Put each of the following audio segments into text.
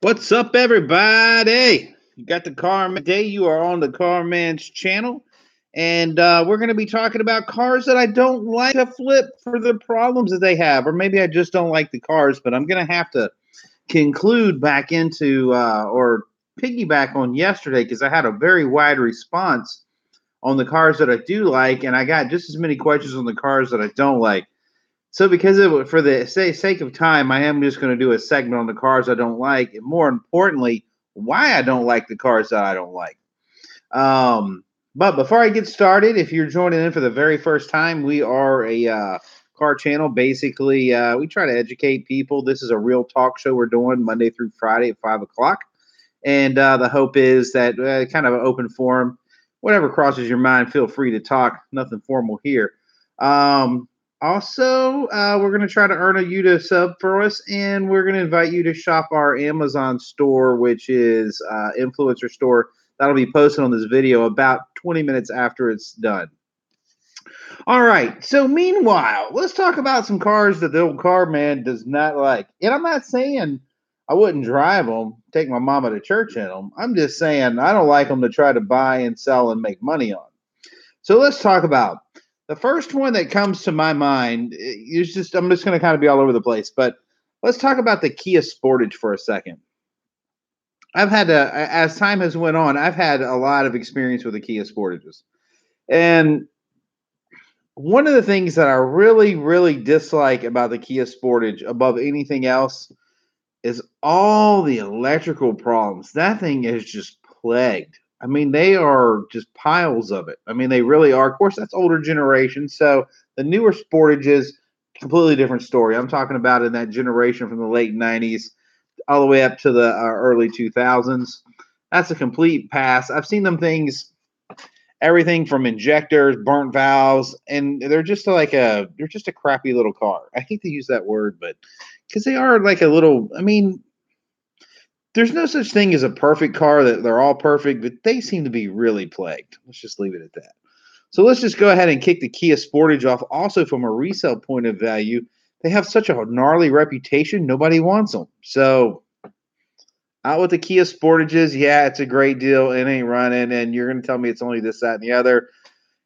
What's up, everybody? You got the car man today. You are on the Car Man's channel, and we're going to be talking about cars that I don't like to flip for the problems that they have, or maybe I just don't like the cars. But I'm going to have to conclude back into or piggyback on yesterday because I had a very wide response on the cars that I do like, and I got just as many questions on the cars that I don't like. So, for the sake of time, I am just going to do a segment on the cars I don't like, and more importantly, why I don't like the cars that I don't like. But before I get started, if you're joining in for the very first time, we are a car channel. Basically, we try to educate people. This is a real talk show we're doing Monday through Friday at 5 o'clock, and the hope is that kind of an open forum. Whatever crosses your mind, feel free to talk. Nothing formal here. Also, we're going to try to earn you to sub for us, and we're going to invite you to shop our Amazon store, which is influencer store. That'll be posted on this video about 20 minutes after it's done. All right. So meanwhile, let's talk about some cars that the old car man does not like. And I'm not saying I wouldn't drive them, take my mama to church in them. I'm just saying I don't like them to try to buy and sell and make money on. So let's talk about the first one that comes to my mind. Is just I'm just going to kind of be all over the place, but let's talk about the Kia Sportage for a second. I've had as time has went on, I've had a lot of experience with the Kia Sportages, and one of the things that I really, really dislike about the Kia Sportage above anything else is all the electrical problems. That thing is just plagued. I mean, they are just piles of it. I mean, they really are. Of course, that's older generation. So the newer Sportages, completely different story. I'm talking about in that generation from the late 90s all the way up to the early 2000s. That's a complete pass. I've seen them things, everything from injectors, burnt valves, and they're just a crappy little car. I hate to use that word, but because they are like a little, I mean, there's no such thing as a perfect car that they're all perfect, but they seem to be really plagued. Let's just leave it at that. So let's just go ahead and kick the Kia Sportage off. Also, from a resale point of value, they have such a gnarly reputation, nobody wants them. So out with the Kia Sportages, yeah, it's a great deal. It ain't running, and you're going to tell me it's only this, that, and the other.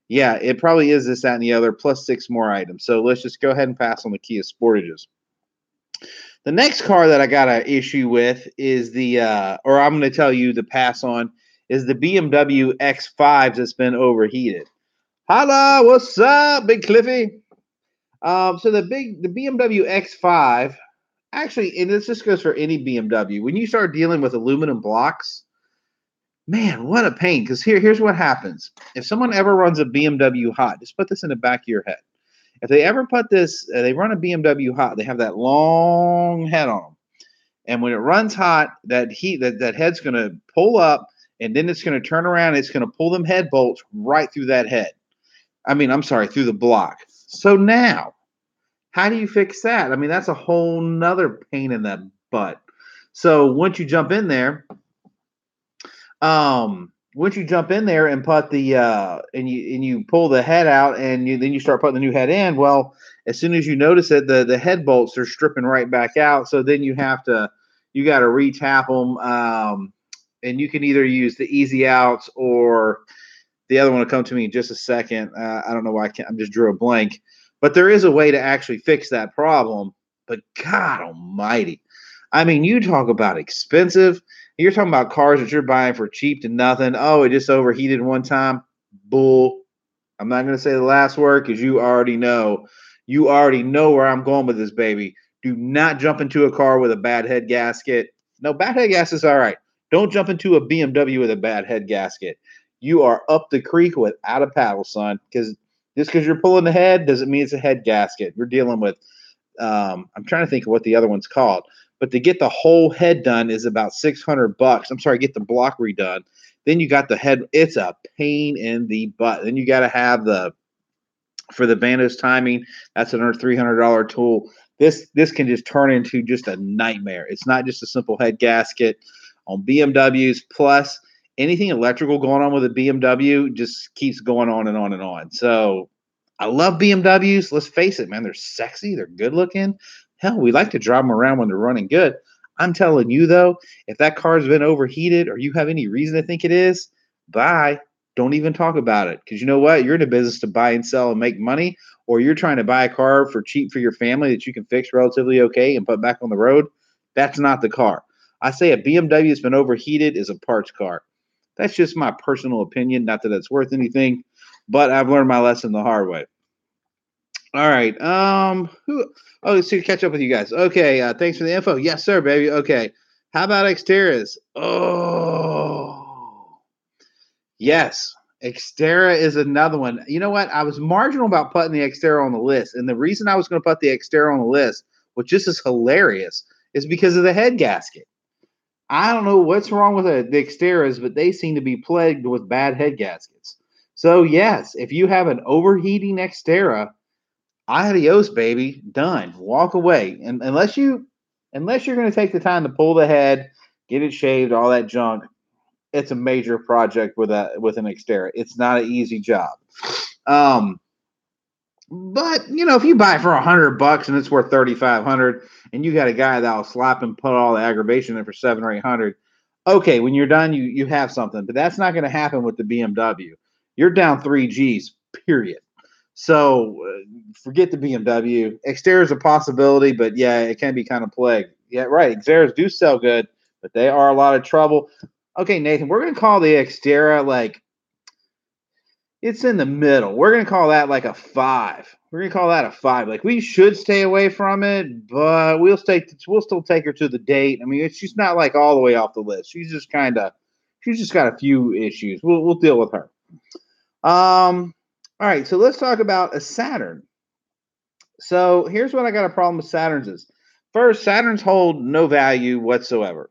Yeah, it probably is this, that, and the other, plus 6 more items. So let's just go ahead and pass on the Kia Sportages. The next car that I got an issue with is or I'm going to tell you the pass on, is the BMW X5 that's been overheated. Holla, what's up, Big Cliffy? So the BMW X5, actually, and this just goes for any BMW. When you start dealing with aluminum blocks, man, what a pain. Because here's what happens. If someone ever runs a BMW hot, just put this in the back of your head. If they ever put this, they run a BMW hot, they have that long head on them. And when it runs hot, that head's going to pull up, and then it's going to turn around, and it's going to pull them head bolts right through that head. I'm sorry, through the block. So now, how do you fix that? I mean, that's a whole nother pain in the butt. So once you jump in there, and put the and you pull the head out, and then you start putting the new head in. Well, as soon as you notice it, the head bolts are stripping right back out. So then you got to retap them, and you can either use the easy outs or the other one will come to me in just a second. I don't know why I just drew a blank, but there is a way to actually fix that problem. But God Almighty, I mean, you talk about expensive. You're talking about cars that you're buying for cheap to nothing. Oh, it just overheated one time. Bull. I'm not going to say the last word because you already know. You already know where I'm going with this, baby. Do not jump into a car with a bad head gasket. No, bad head gasket's all right. Don't jump into a BMW with a bad head gasket. You are up the creek without a paddle, son. Because just because you're pulling the head doesn't mean it's a head gasket. We're dealing with, I'm trying to think of what the other one's called. But to get the whole head done is about $600. I'm sorry, get the block redone. Then you got the head. It's a pain in the butt. Then you got to have for the Vanos timing. That's another $300 tool. This can just turn into just a nightmare. It's not just a simple head gasket on BMWs. Plus, anything electrical going on with a BMW just keeps going on and on and on. So I love BMWs. Let's face it, man. They're sexy. They're good looking. Hell, we like to drive them around when they're running good. I'm telling you though, if that car's been overheated or you have any reason to think it is, bye. Don't even talk about it. Because you know what? You're in the business to buy and sell and make money, or you're trying to buy a car for cheap for your family that you can fix relatively okay and put back on the road. That's not the car. I say a BMW that's been overheated is a parts car. That's just my personal opinion. Not that it's worth anything, but I've learned my lesson the hard way. All right. Who? Oh, let's see. Catch up with you guys. Okay. Thanks for the info. Yes, sir, baby. Okay. How about Xterras? Oh, yes. Xterra is another one. You know what? I was marginal about putting the Xterra on the list, and the reason I was going to put the Xterra on the list, which just is hilarious, is because of the head gasket. I don't know what's wrong with the Xterras, but they seem to be plagued with bad head gaskets. So yes, if you have an overheating Xterra, adios, baby. Done. Walk away. And unless you're going to take the time to pull the head, get it shaved, all that junk, it's a major project with an Xterra. It's not an easy job. Um, but if you buy it for $100 and it's worth 3,500, and you got a guy that'll slap and put all the aggravation in for 700 or 800, okay, when you're done, you have something. But that's not going to happen with the BMW. You're down 3 Gs. Period. So forget the BMW. Xterra is a possibility, but yeah, it can be kind of plagued. Yeah, right. Xterras do sell good, but they are a lot of trouble. Okay, Nathan, we're going to call the Xterra like it's in the middle. We're going to call that like a 5. We're going to call that a 5. Like we should stay away from it, but we'll still take her to the date. I mean, she's not like all the way off the list. She's just got a few issues. We'll deal with her. All right, so let's talk about a Saturn. So here's what I got a problem with Saturns is. First, Saturns hold no value whatsoever.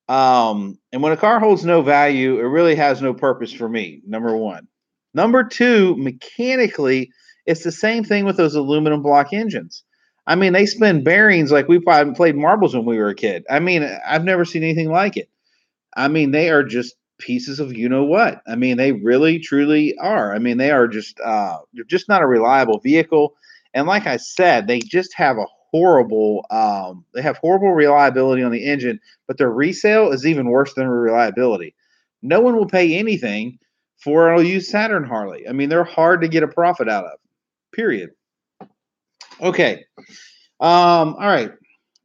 And when a car holds no value, it really has no purpose for me, number one. Number two, mechanically, it's the same thing with those aluminum block engines. I mean, they spin bearings like we played marbles when we were a kid. I mean, I've never seen anything like it. I mean, they are just pieces of you know what. I mean, they really truly are. I mean, they're just not a reliable vehicle. And like I said, they just have a horrible reliability on the engine, but their resale is even worse than reliability. No one will pay anything for a used Saturn Harley. I mean, they're hard to get a profit out of. Period. Okay. All right.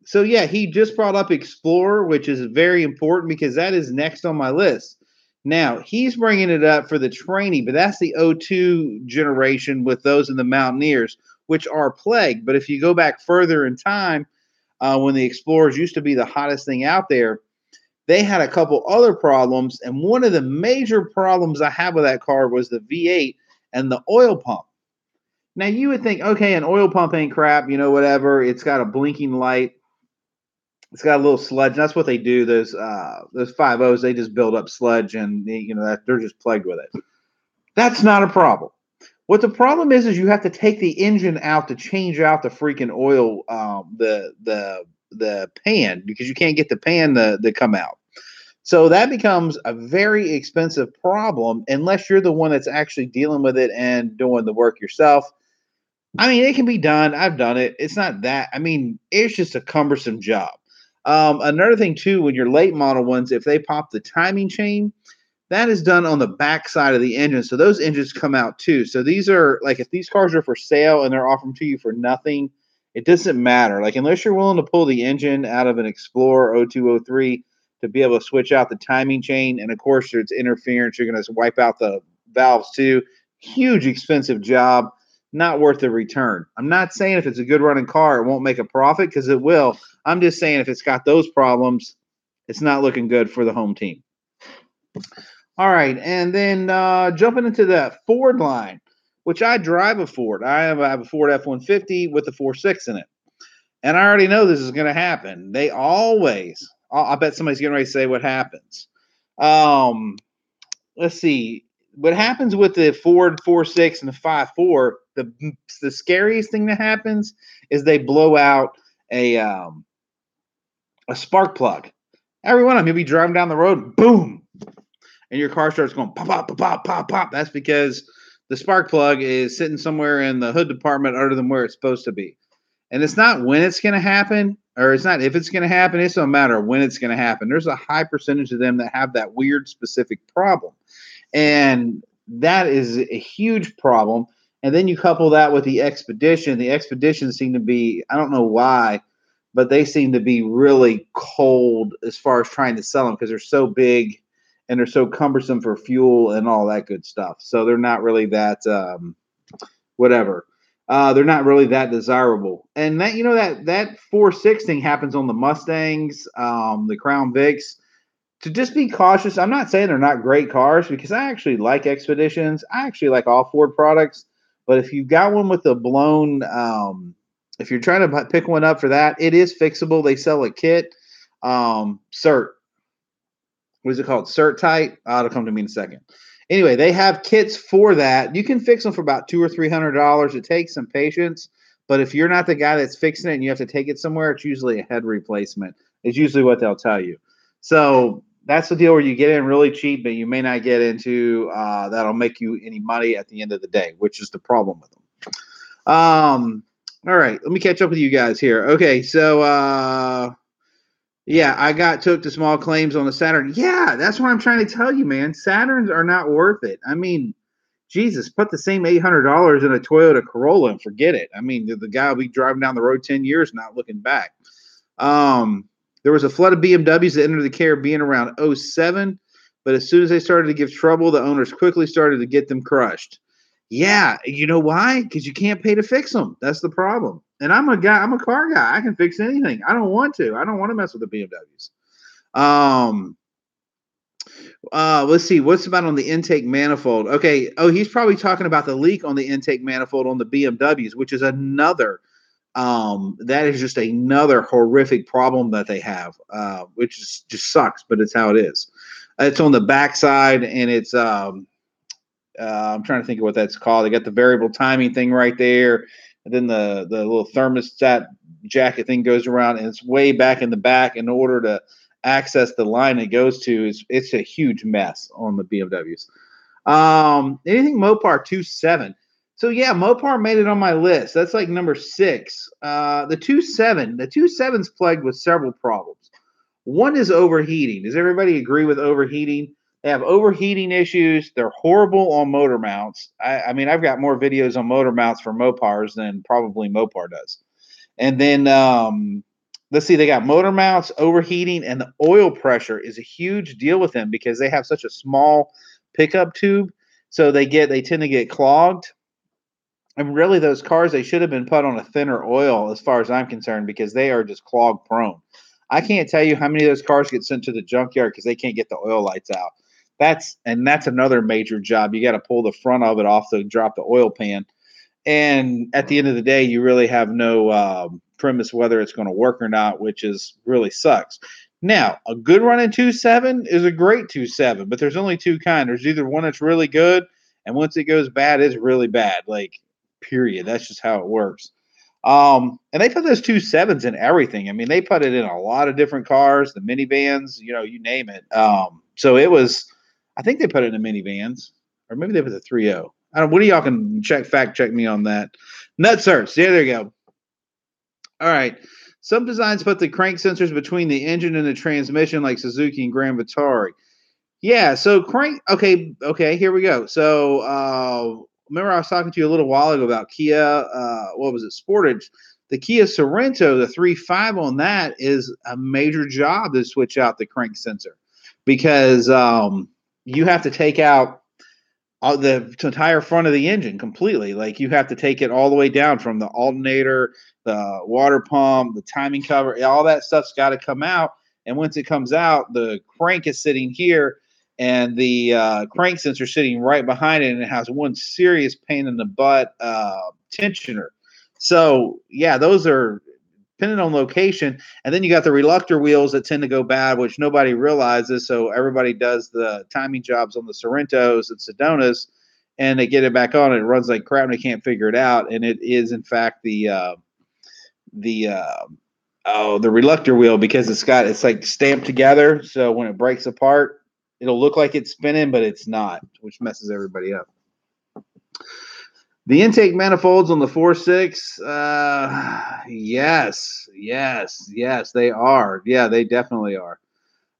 So yeah, he just brought up Explorer, which is very important because that is next on my list. Now he's bringing it up for the trainee, but that's the '02 generation with those in the Mountaineers, which are plagued. But if you go back further in time, when the Explorers used to be the hottest thing out there, they had a couple other problems, and one of the major problems I have with that car was the V8 and the oil pump. Now you would think, okay, an oil pump ain't crap, whatever. It's got a blinking light. It's got a little sludge. That's what they do. Those 5.0s, they just build up sludge, and they're just plagued with it. That's not a problem. What the problem is you have to take the engine out to change out the freaking oil, the pan, because you can't get the pan to come out. So that becomes a very expensive problem unless you're the one that's actually dealing with it and doing the work yourself. I mean, it can be done. I've done it. It's not that. I mean, it's just a cumbersome job. Another thing too, when your late model ones, if they pop the timing chain, that is done on the back side of the engine. So those engines come out too. So these are like, if these cars are for sale and they're offering to you for nothing, it doesn't matter. Like, unless you're willing to pull the engine out of an Explorer 0203 to be able to switch out the timing chain. And of course, there's interference. You're going to wipe out the valves too. Huge, expensive job. Not worth the return. I'm not saying if it's a good running car, it won't make a profit, because it will. I'm just saying if it's got those problems, it's not looking good for the home team. All right, and then jumping into the Ford line, which I drive a Ford. I have a Ford F-150 with the 4.6 in it. And I already know this is going to happen. They always, I bet somebody's getting ready to say what happens. Let's see. What happens with the Ford 4.6 and the 5.4, the scariest thing that happens is they blow out a spark plug. Every one of them, you'll be driving down the road, boom, and your car starts going pop, pop, pop, pop, pop, pop. That's because the spark plug is sitting somewhere in the hood department other than where it's supposed to be. And it's not when it's going to happen, or it's not if it's going to happen. It's no matter when it's going to happen. There's a high percentage of them that have that weird specific problem. And that is a huge problem. And then you couple that with the Expedition. The Expeditions seem to be, I don't know why, but they seem to be really cold as far as trying to sell them because they're so big and they're so cumbersome for fuel and all that good stuff. So they're not really that whatever. They're not really that desirable. And that that 4.6 thing happens on the Mustangs, the Crown Vics. To just be cautious, I'm not saying they're not great cars because I actually like Expeditions. I actually like all Ford products. But if you've got one with a blown, if you're trying to pick one up for that, it is fixable. They sell a kit. Cert. What is it called? Cert Tight. It'll come to me in a second. Anyway, they have kits for that. You can fix them for about $200 or $300. It takes some patience, but if you're not the guy that's fixing it and you have to take it somewhere, it's usually a head replacement. It's usually what they'll tell you. So that's the deal where you get in really cheap, but you may not get into that'll make you any money at the end of the day, which is the problem with them. All right, let me catch up with you guys here. Okay, so yeah, I took the small claims on the Saturn. Yeah, that's what I'm trying to tell you, man. Saturns are not worth it. I mean, Jesus, put the same $800 in a Toyota Corolla and forget it. I mean, the guy will be driving down the road 10 years not looking back. There was a flood of BMWs that entered the Caribbean around 07, but as soon as they started to give trouble, the owners quickly started to get them crushed. Yeah, you know why? Because you can't pay to fix them. That's the problem. And I'm a car guy. I can fix anything. I don't want to. I don't want to mess with the BMWs. Let's see. What's about on the intake manifold? Okay. Oh, he's probably talking about the leak on the intake manifold on the BMWs, which is another. That is just another horrific problem that they have, which just sucks, but it's how it is. It's on the backside, and it's I'm trying to think of what that's called. They got the variable timing thing right there, and then the little thermostat jacket thing goes around, and it's way back in the back. In order to access the line it goes to, it's a huge mess on the BMWs. Anything Mopar 2.7. So yeah, Mopar made it on my list. That's like number 6. The 2.7. The 2.7's plagued with several problems. One is overheating. Does everybody agree with overheating? They have overheating issues. They're horrible on motor mounts. I mean, I've got more videos on motor mounts for Mopars than probably Mopar does. And then let's see, they got motor mounts, overheating, and the oil pressure is a huge deal with them because they have such a small pickup tube. So they tend to get clogged. And really, those cars, they should have been put on a thinner oil as far as I'm concerned because they are just clog prone. I can't tell you how many of those cars get sent to the junkyard because they can't get the oil lights out. That's another major job. You got to pull the front of it off to drop the oil pan. And at the end of the day, you really have no premise whether it's going to work or not, which really sucks. Now, a good running 2.7 is a great 2.7, but there's only two kinds. There's either one that's really good, and once it goes bad, it's really bad. Like, period. That's just how it works. And they put those 2.7s in everything. I mean, they put it in a lot of different cars, the minivans, you name it. So it was, I think they put it in the minivans, or maybe they put the 3.0. I don't. What do y'all can fact check me on that? Nut search. Yeah, there you go. All right. Some designs put the crank sensors between the engine and the transmission, like Suzuki and Grand Vitara. Yeah. So crank. Okay. Here we go. So remember I was talking to you a little while ago about Kia. What was it? Sportage. The Kia Sorento, the 3.5 on that is a major job to switch out the crank sensor because you have to take out the entire front of the engine completely. Like you have to take it all the way down from the alternator, the water pump, the timing cover, all that stuff's got to come out. And once it comes out, the crank is sitting here and the crank sensor sitting right behind it. And it has one serious pain in the butt tensioner. So yeah, those are depending on location. And then you got the reluctor wheels that tend to go bad, which nobody realizes. So everybody does the timing jobs on the Sorentos and Sedonas, and they get it back on. And it runs like crap, and they can't figure it out. And it is, in fact, the reluctor wheel because it's like stamped together. So when it breaks apart, it'll look like it's spinning, but it's not, which messes everybody up. The intake manifolds on the 4.6, yes, they are. Yeah, they definitely are.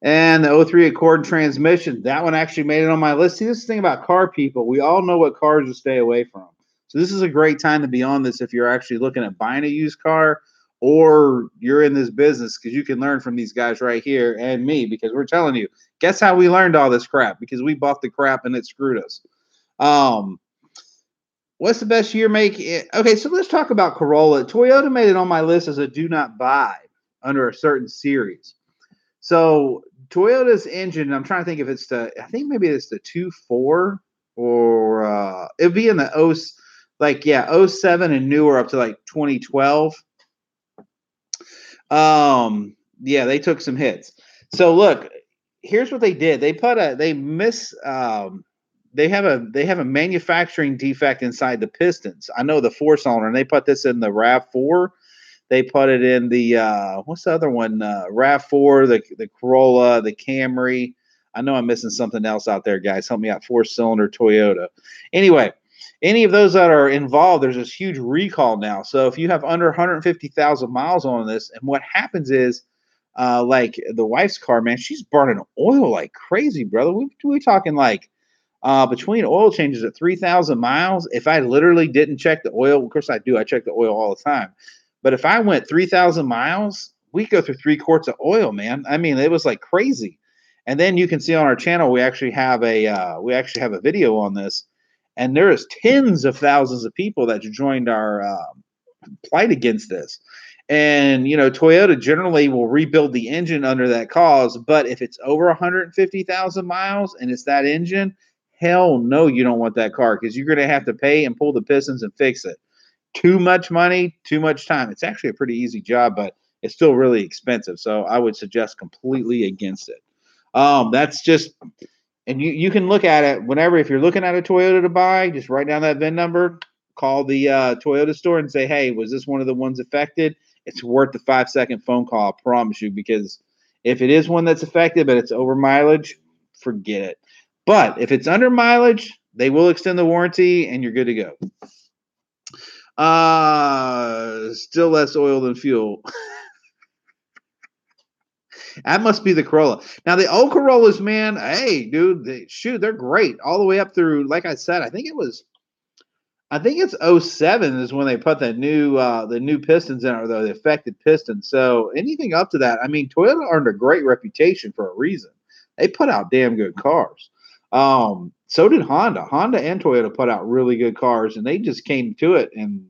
And the '03 Accord transmission, that one actually made it on my list. See, this is the thing about car people. We all know what cars to stay away from. So this is a great time to be on this if you're actually looking at buying a used car or you're in this business, because you can learn from these guys right here and me, because we're telling you, guess how we learned all this crap? Because we bought the crap and it screwed us. What's the best year make? Okay, so let's talk about Corolla. Toyota made it on my list as a do not buy under a certain series. So Toyota's engine, I'm trying to think if it's I think maybe it's the 2.4 or it'd be in the '07 and newer up to like 2012. Yeah, they took some hits. So look, here's what they did. They have a manufacturing defect inside the pistons. I know the 4-cylinder, and they put this in the RAV4. They put it in the what's the other one? RAV4, the Corolla, the Camry. I know I'm missing something else out there, guys. Help me out. 4-cylinder Toyota. Anyway, any of those that are involved, there's this huge recall now. So if you have under 150,000 miles on this, and what happens is, like the wife's car, man, she's burning oil like crazy, brother. We talking like between oil changes at 3,000 miles. If I literally didn't check the oil, of course I do. I check the oil all the time. But if I went 3,000 miles, we go through 3 quarts of oil, man. I mean, it was like crazy. And then you can see on our channel, we actually have a video on this, and there is tens of thousands of people that joined our plight against this. And Toyota generally will rebuild the engine under that cause, but if it's over 150,000 miles and it's that engine, hell no, you don't want that car, because you're going to have to pay and pull the pistons and fix it. Too much money, too much time. It's actually a pretty easy job, but it's still really expensive. So I would suggest completely against it. That's just, and you can look at it whenever, if you're looking at a Toyota to buy, just write down that VIN number, call the Toyota store and say, hey, was this one of the ones affected? It's worth the 5-second phone call, I promise you, because if it is one that's affected, but it's over mileage, forget it. But if it's under mileage, they will extend the warranty and you're good to go. Still less oil than fuel. That must be the Corolla. Now the old Corollas, man, hey, dude, they're great all the way up through. Like I said, I think it's '07 is when they put the new pistons in, or the affected pistons. So anything up to that, I mean, Toyota earned a great reputation for a reason. They put out damn good cars. So did Honda. Honda and Toyota put out really good cars, and they just came to it, and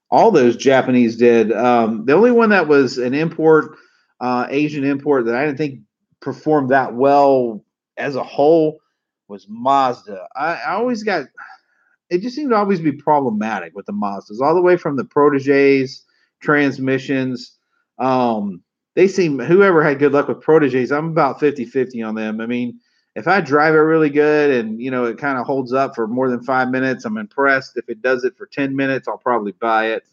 all those Japanese did. The only one that was an import, Asian import, that I didn't think performed that well as a whole was Mazda. I always got, it just seemed to always be problematic with the Mazdas, all the way from the Proteges, transmissions. They seem, whoever had good luck with Proteges, I'm about 50-50 on them. I mean, if I drive it really good and, it kind of holds up for more than 5 minutes, I'm impressed. If it does it for 10 minutes, I'll probably buy it.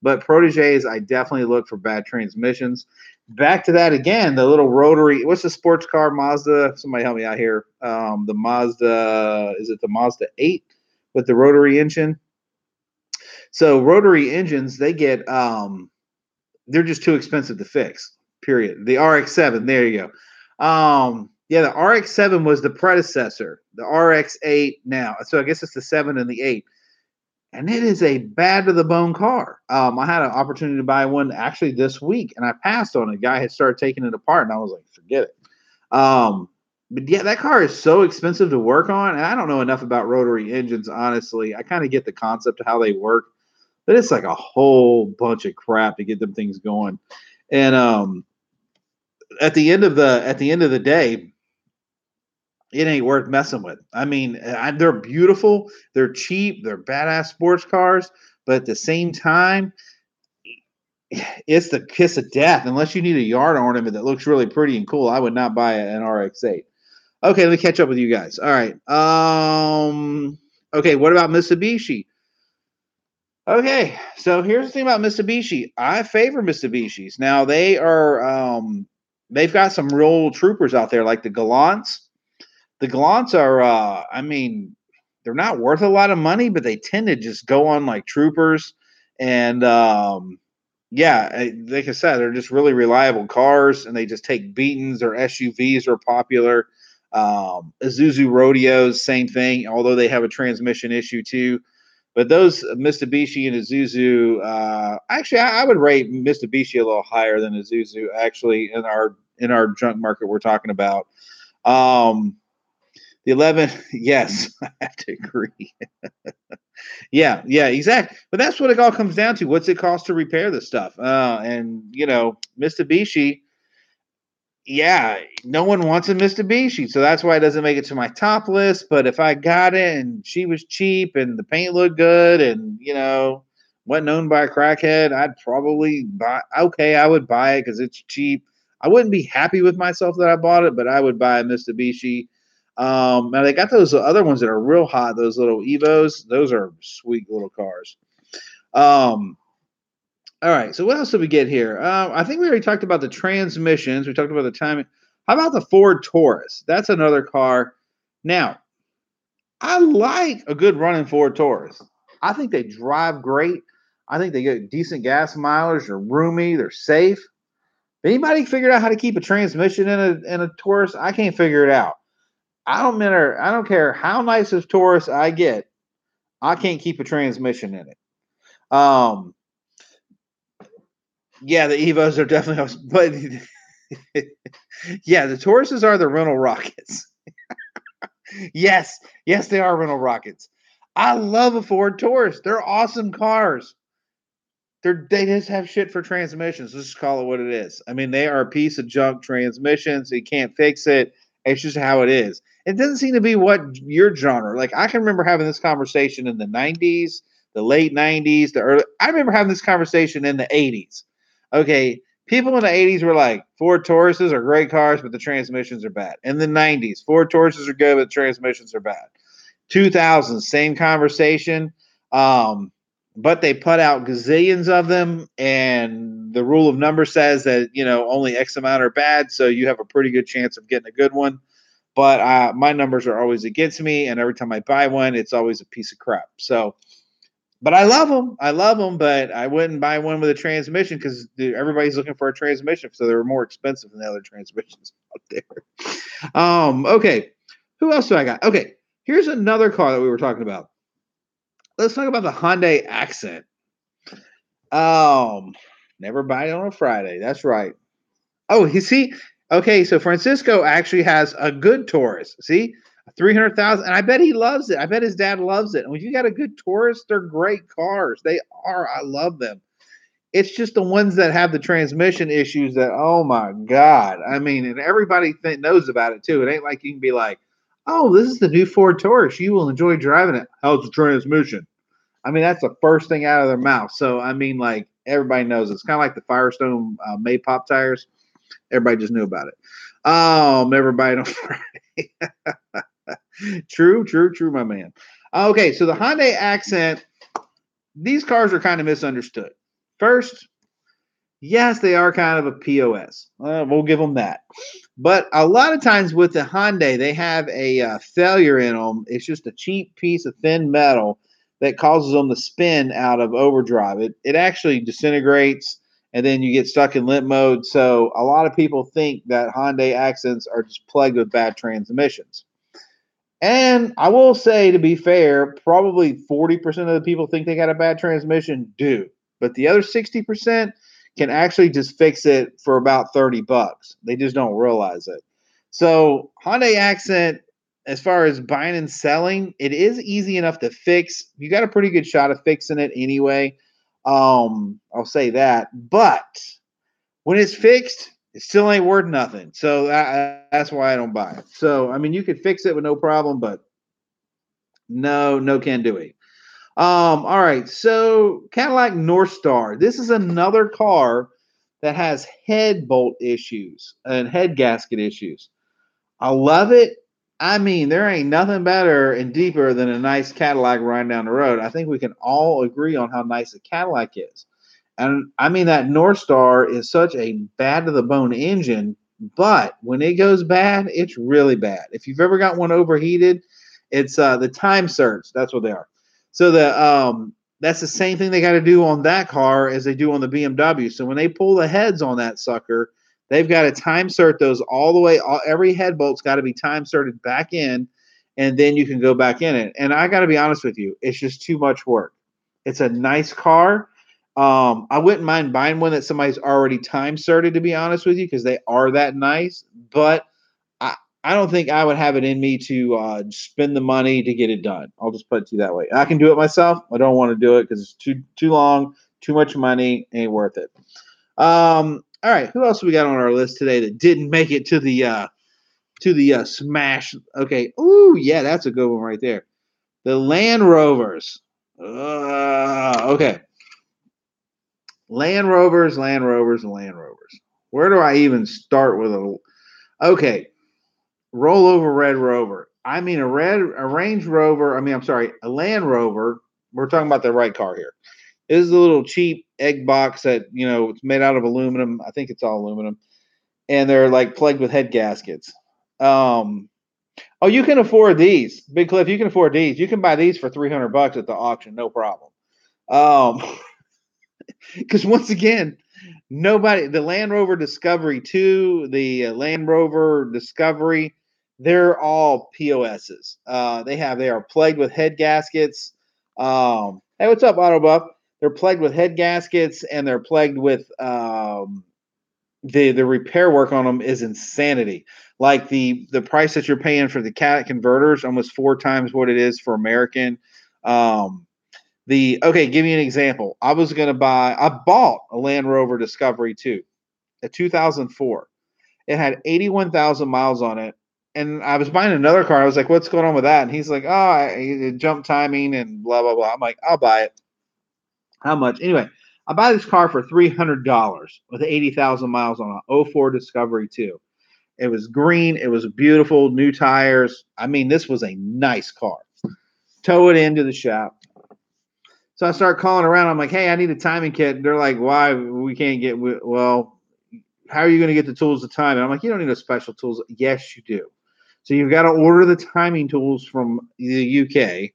But Proteges, I definitely look for bad transmissions. Back to that again, the little rotary, what's the sports car Mazda? Somebody help me out here. The Mazda, is it the Mazda 8 with the rotary engine? So rotary engines, they're just too expensive to fix, period. The RX-7, there you go. Yeah, the RX-7 was the predecessor, the RX-8 now. So I guess it's the 7 and the 8. And it is a bad to the bone car. I had an opportunity to buy one actually this week, and I passed on it. A guy had started taking it apart, and I was like, forget it. But yeah, that car is so expensive to work on, and I don't know enough about rotary engines, honestly. I kind of get the concept of how they work, but it's like a whole bunch of crap to get them things going. And at the end of the day, it ain't worth messing with. I mean, they're beautiful, they're cheap, they're badass sports cars, but at the same time, it's the kiss of death. Unless you need a yard ornament that looks really pretty and cool, I would not buy an RX-8. Okay, let me catch up with you guys. All right. Okay, what about Mitsubishi? Okay, so here's the thing about Mitsubishi. I favor Mitsubishis. Now they've got some real troopers out there, like the Gallants. The Gallants are, I mean, they're not worth a lot of money, but they tend to just go on like troopers. And yeah, like I said, they're just really reliable cars, and they just take beatings. Or SUVs are popular. Isuzu Rodeos, same thing, although they have a transmission issue too. But those Mitsubishi and Isuzu, actually, I would rate Mitsubishi a little higher than Isuzu. Actually, in our junk market we're talking about. Um, the 11, yes, I have to agree. Yeah, yeah, exactly. But that's what it all comes down to. What's it cost to repair the stuff? And Mitsubishi, yeah, no one wants a Mitsubishi, so that's why it doesn't make it to my top list. But if I got it and she was cheap and the paint looked good and wasn't owned by a crackhead, I'd probably buy. Okay, I would buy it because it's cheap. I wouldn't be happy with myself that I bought it, but I would buy a Mitsubishi. Now they got those other ones that are real hot. Those little Evos, those are sweet little cars. Um, all right. So what else did we get here? I think we already talked about the transmissions. We talked about the timing. How about the Ford Taurus? That's another car. Now, I like a good running Ford Taurus. I think they drive great. I think they get decent gas mileage. They're roomy. They're safe. Anybody figured out how to keep a transmission in a Taurus? I can't figure it out. I don't matter. I don't care how nice of Taurus I get. I can't keep a transmission in it. Yeah, the Evos are definitely, but yeah, the Tauruses are the rental rockets. Yes, yes, they are rental rockets. I love a Ford Taurus. They're awesome cars. They just have shit for transmissions. Let's just call it what it is. I mean, they are a piece of junk transmissions. You can't fix it. It's just how it is. It doesn't seem to be what your genre. Like I can remember having this conversation in the '90s, the late '90s, the early. I remember having this conversation in the '80s. Okay, people in the '80s were like, Ford Tauruses are great cars, but the transmissions are bad. In the '90s, Ford Tauruses are good, but the transmissions are bad. 2000s, same conversation. But they put out gazillions of them, and the rule of number says that only X amount are bad, so you have a pretty good chance of getting a good one. But my numbers are always against me, and every time I buy one, it's always a piece of crap. So, but I love them. I love them, but I wouldn't buy one with a transmission because everybody's looking for a transmission, so they're more expensive than the other transmissions out there. Okay, who else do I got? Okay, here's another car that we were talking about. Let's talk about the Hyundai Accent. Never buy it on a Friday. That's right. Oh, you see? Okay, so Francisco actually has a good Taurus. See? 300,000, and I bet he loves it. I bet his dad loves it. And when you got a good Taurus, they're great cars. They are. I love them. It's just the ones that have the transmission issues that, oh my God. I mean, and everybody knows about it too. It ain't like you can be like, oh, this is the new Ford Taurus. You will enjoy driving it. How's the transmission? I mean, that's the first thing out of their mouth. So, I mean, like, everybody knows. It's kind of like the Firestone May Pop tires. Everybody just knew about it. Everybody on Friday. True, true, true, my man. Okay, so the Hyundai Accent, these cars are kind of misunderstood. First, yes, they are kind of a POS. We'll give them that. But a lot of times with the Hyundai, they have a failure in them. It's just a cheap piece of thin metal that causes them to spin out of overdrive. It actually disintegrates, and then you get stuck in limp mode. So a lot of people think that Hyundai Accents are just plagued with bad transmissions. And I will say, to be fair, probably 40% of the people think they got a bad transmission do. But the other 60% can actually just fix it for about $30. They just don't realize it. So Hyundai Accent, as far as buying and selling, it is easy enough to fix. You got a pretty good shot of fixing it anyway. I'll say that. But when it's fixed, it still ain't worth nothing. So that's why I don't buy it. So, I mean, you could fix it with no problem, but no can do it. All right. So Cadillac North Star. This is another car that has head bolt issues and head gasket issues. I love it. I mean, there ain't nothing better and deeper than a nice Cadillac riding down the road. I think we can all agree on how nice a Cadillac is. And I mean, that North Star is such a bad to the bone engine, but when it goes bad, it's really bad. If you've ever got one overheated, It's the time certs. That's what they are. So that's the same thing they got to do on that car as they do on the BMW. So when they pull the heads on that sucker, they've got to time cert those all the way. Every head bolt's got to be time certed back in, and then you can go back in it. And I got to be honest with you, it's just too much work. It's a nice car. I wouldn't mind buying one that somebody's already time certed, to be honest with you, because they are that nice. But I don't think I would have it in me to spend the money to get it done. I'll just put it to you that way. I can do it myself. I don't want to do it because it's too long, too much money, ain't worth it. All right, who else we got on our list today that didn't make it to the smash? Okay, ooh, yeah, that's a good one right there. The Land Rovers. Okay, Land Rovers. Where do I even start with a? Okay. Rollover Red Rover. I mean a Range Rover. A Land Rover. We're talking about the right car here. This is a little cheap egg box that it's made out of aluminum. I think it's all aluminum, and they're like plagued with head gaskets. Oh, you can afford these, Big Cliff. You can afford these. You can buy these for $300 at the auction, no problem. Because once again, the Land Rover Discovery 2, the Land Rover Discovery, they're all POSs. They are plagued with head gaskets. Hey, what's up, Autobuff? They're plagued with head gaskets, and they're plagued with the repair work on them is insanity. Like the price that you're paying for the cat converters, almost 4 times what it is for American. Give me an example. I bought a Land Rover Discovery 2, a 2004. It had 81,000 miles on it. And I was buying another car. I was like, what's going on with that? And he's like, jump timing and blah, blah, blah. I'm like, I'll buy it. How much? Anyway, I buy this car for $300 with 80,000 miles on an 04 Discovery 2. It was green. It was beautiful. New tires. I mean, this was a nice car. Tow it into the shop. So I start calling around. I'm like, hey, I need a timing kit. They're like, why? We can't get, well, how are you going to get the tools to time it? I'm like, you don't need no special tools. Yes, you do. So you've got to order the timing tools from the UK.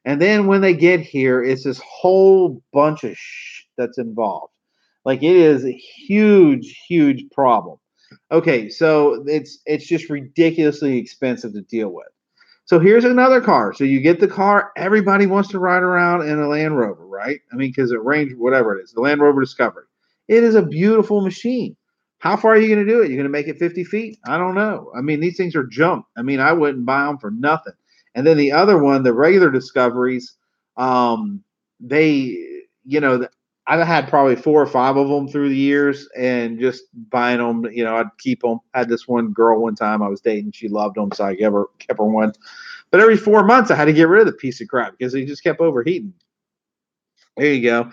And then when they get here, it's this whole bunch of that's involved. Like it is a huge, huge problem. Okay, so it's just ridiculously expensive to deal with. So here's another car. So you get the car. Everybody wants to ride around in a Land Rover, right? I mean, because it range, whatever it is, the Land Rover Discovery. It is a beautiful machine. How far are you going to do it? You're going to make it 50 feet? I don't know. I mean, these things are junk. I mean, I wouldn't buy them for nothing. And then the other one, the regular Discoveries, I've had probably 4 or 5 of them through the years, and just buying them, I'd keep them. I had this one girl one time I was dating. She loved them, so I kept her one. But every 4 months, I had to get rid of the piece of crap because he just kept overheating. There you go.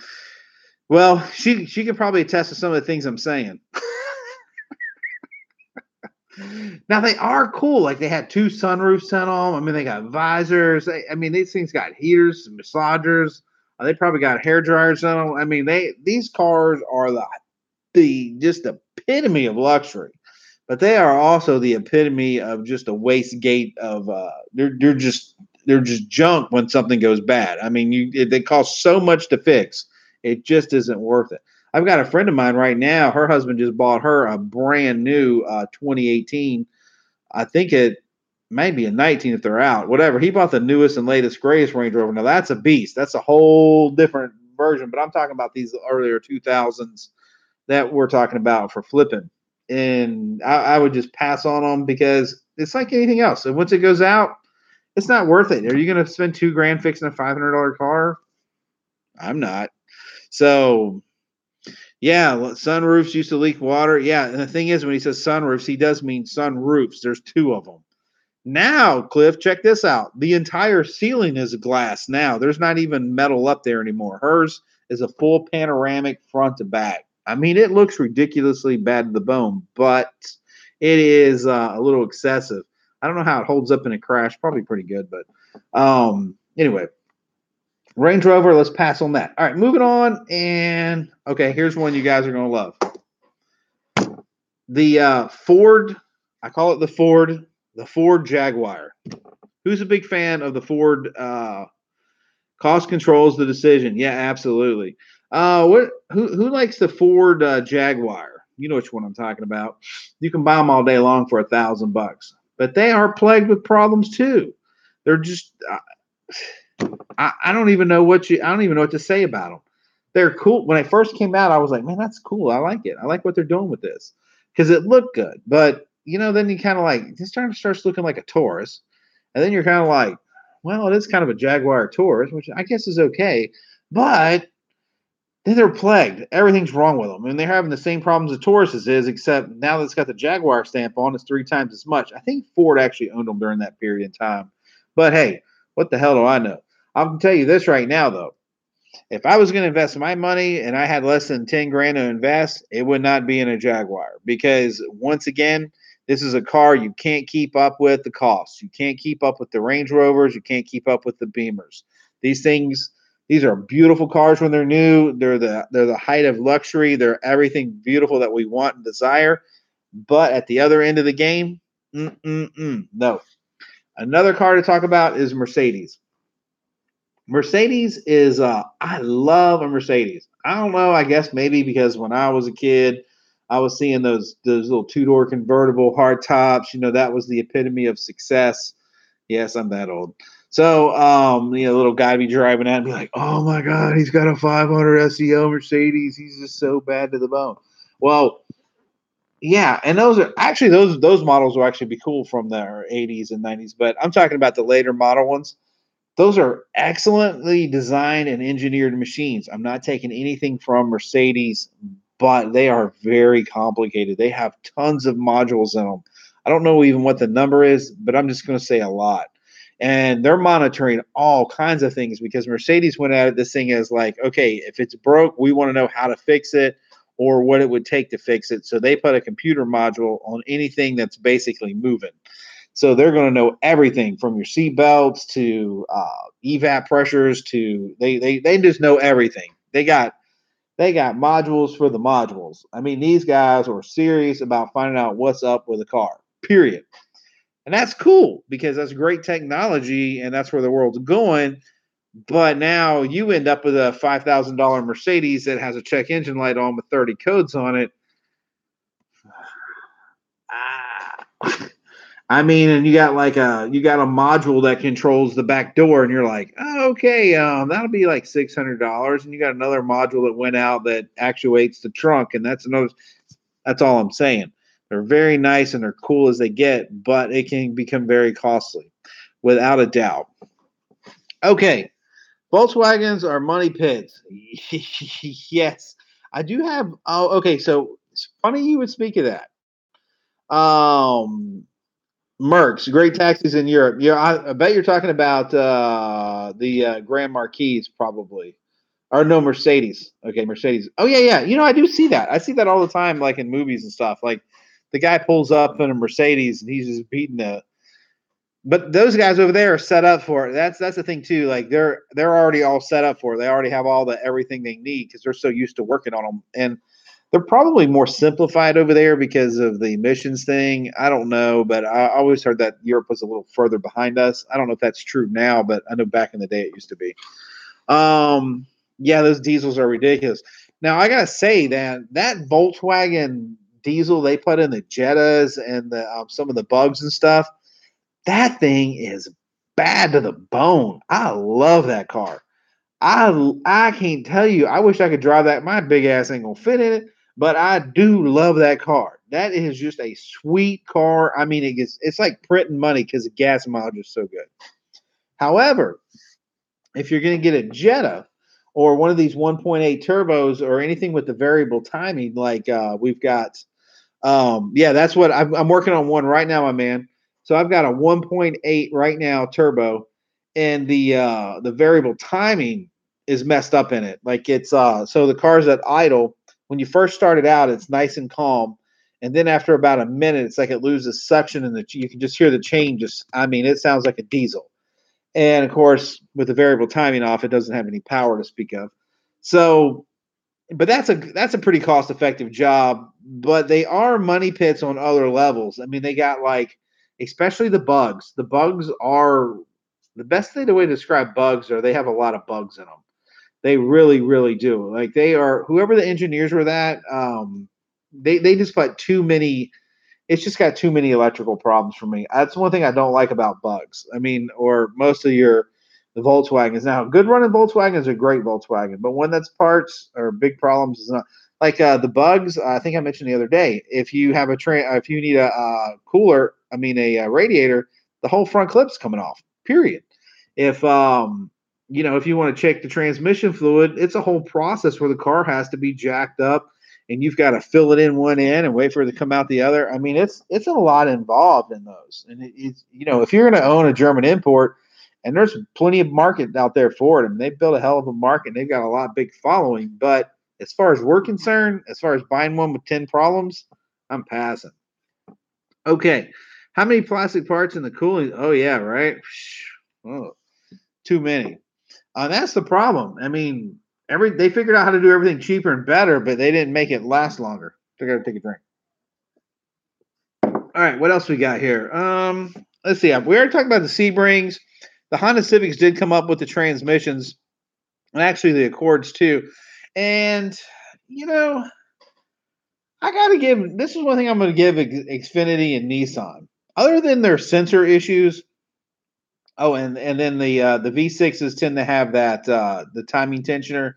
Well, she could probably attest to some of the things I'm saying. Now, they are cool. Like, they had 2 sunroofs on them. I mean, they got visors. These things got heaters, massagers. They probably got hair dryers on them. I mean, these cars are the just epitome of luxury, but they are also the epitome of just a waste gate of they're just junk when something goes bad. I mean, they cost so much to fix, it just isn't worth it. I've got a friend of mine right now. Her husband just bought her a brand new 2018. I think it might be a 19 if they're out. Whatever. He bought the newest and latest, greatest Range Rover. Now that's a beast. That's a whole different version. But I'm talking about these earlier 2000s that we're talking about for flipping. And I would just pass on them because it's like anything else. And once it goes out, it's not worth it. Are you going to spend $2,000 fixing a $500 car? I'm not. So, yeah, sunroofs used to leak water. Yeah, and the thing is, when he says sunroofs, he does mean sunroofs. There's 2 of them. Now, Cliff, check this out. The entire ceiling is glass now. There's not even metal up there anymore. Hers is a full panoramic front to back. I mean, it looks ridiculously bad to the bone, but it is a little excessive. I don't know how it holds up in a crash. Probably pretty good, but anyway. Range Rover, let's pass on that. All right, moving on. And, okay, here's one you guys are going to love. The Ford, I call it the Ford Jaguar. Who's a big fan of the Ford cost controls the decision? Yeah, absolutely. Who likes the Ford Jaguar? You know which one I'm talking about. You can buy them all day long for $1,000, but they are plagued with problems too. They're just I don't even know I don't even know what to say about them. They're cool. When I first came out, I was like, man, that's cool. I like it. I like what they're doing with this because it looked good. But then you kind of like this starts looking like a Taurus, and then you're kind of like, well, it is kind of a Jaguar Taurus, which I guess is okay, but then they're plagued. Everything's wrong with them, and they're having the same problems the Tauruses is, except now that it's got the Jaguar stamp on, it's 3 times as much. I think Ford actually owned them during that period in time, but hey, what the hell do I know? I can tell you this right now, though. If I was going to invest my money and I had less than 10 grand to invest, it would not be in a Jaguar because once again, this is a car you can't keep up with the costs. You can't keep up with the Range Rovers. You can't keep up with the Beamers. These are beautiful cars when they're new. They're the height of luxury. They're everything beautiful that we want and desire. But at the other end of the game, no. Another car to talk about is Mercedes. Mercedes is I love a Mercedes. I don't know, I guess maybe because when I was a kid, I was seeing those little two-door convertible hard tops. That was the epitome of success. Yes, I'm that old. So, little guy be driving out and be like, "Oh my God, he's got a 500 SEO Mercedes. He's just so bad to the bone." Well, yeah, and those models will actually be cool from the 80s and 90s, but I'm talking about the later model ones. Those are excellently designed and engineered machines. I'm not taking anything from Mercedes, but they are very complicated. They have tons of modules in them. I don't know even what the number is, but I'm just going to say a lot. And they're monitoring all kinds of things because Mercedes went at this thing as like, okay, if it's broke, we want to know how to fix it or what it would take to fix it. So they put a computer module on anything that's basically moving. So they're going to know everything from your seat belts to evap pressures to they just know everything. They got modules for the modules. I mean, these guys are serious about finding out what's up with a car. Period. And that's cool because that's great technology and that's where the world's going. But now you end up with a $5,000 Mercedes that has a check engine light on with 30 codes on it. I mean, and you got a module that controls the back door, and you're like, oh, okay, that'll be like $600, and you got another module that went out that actuates the trunk, and that's another. That's all I'm saying. They're very nice and they're cool as they get, but it can become very costly, without a doubt. Okay, Volkswagens are money pits. Yes, I do have. Oh, okay. So it's funny you would speak of that. Mercs, great taxis in Europe. Yeah, I bet you're talking about the Grand Marquis, probably, or no, Mercedes. Okay, Mercedes. Oh yeah, yeah. I do see that. I see that all the time, like in movies and stuff. Like the guy pulls up in a Mercedes and he's just beating the. But those guys over there are set up for it. That's the thing too. Like they're already all set up for it. They already have all the everything they need because they're so used to working on them and. They're probably more simplified over there because of the emissions thing. I don't know, but I always heard that Europe was a little further behind us. I don't know if that's true now, but I know back in the day it used to be. Yeah, those diesels are ridiculous. Now I gotta say that Volkswagen diesel they put in the Jettas and the some of the bugs and stuff, that thing is bad to the bone. I love that car. I can't tell you. I wish I could drive that. My big ass ain't gonna fit in it, but I do love that car. That is just a sweet car. I mean, it's like printing money because the gas mileage is so good. However, if you're going to get a Jetta or one of these 1.8 turbos or anything with the variable timing, like we've got, yeah, that's what I'm working on one right now, my man. So I've got a 1.8 right now turbo, and the variable timing is messed up in it. Like it's so the car's at idle. When you first start it out, it's nice and calm, and then after about a minute, it's like it loses suction, and you can just hear the chain. I mean, it sounds like a diesel. And of course, with the variable timing off, it doesn't have any power to speak of. So, but that's a pretty cost effective job. But they are money pits on other levels. I mean, they got like especially the bugs. The bugs are the best thing, the way to describe bugs are they have a lot of bugs in them. They really, really do. Like they are whoever the engineers were that they just put too many. It's just got too many electrical problems for me. That's one thing I don't like about bugs. I mean, or most of the Volkswagens. Now, good running Volkswagen is a great Volkswagen, but one that's parts or big problems is not. Like the bugs, I think I mentioned the other day. If you have if you need a cooler, I mean a radiator, the whole front clip's coming off. Period. If if you want to check the transmission fluid, it's a whole process where the car has to be jacked up and you've got to fill it in one end and wait for it to come out the other. I mean, it's a lot involved in those. And it's if you're going to own a German import, and there's plenty of market out there for it, and they've built a hell of a market. And they've got a lot big following. But as far as we're concerned, as far as buying one with 10 problems, I'm passing. Okay, how many plastic parts in the cooling? Oh yeah, right. Oh, too many. That's the problem. I mean, they figured out how to do everything cheaper and better, but they didn't make it last longer. I gotta take a drink. All right, what else we got here? Let's see. We already talked about the Sebrings. The Honda Civics did come up with the transmissions, and actually the Accords too. And I gotta give. This is one thing I'm going to give Xfinity and Nissan. Other than their sensor issues. Oh, and then the V6s tend to have that the timing tensioner.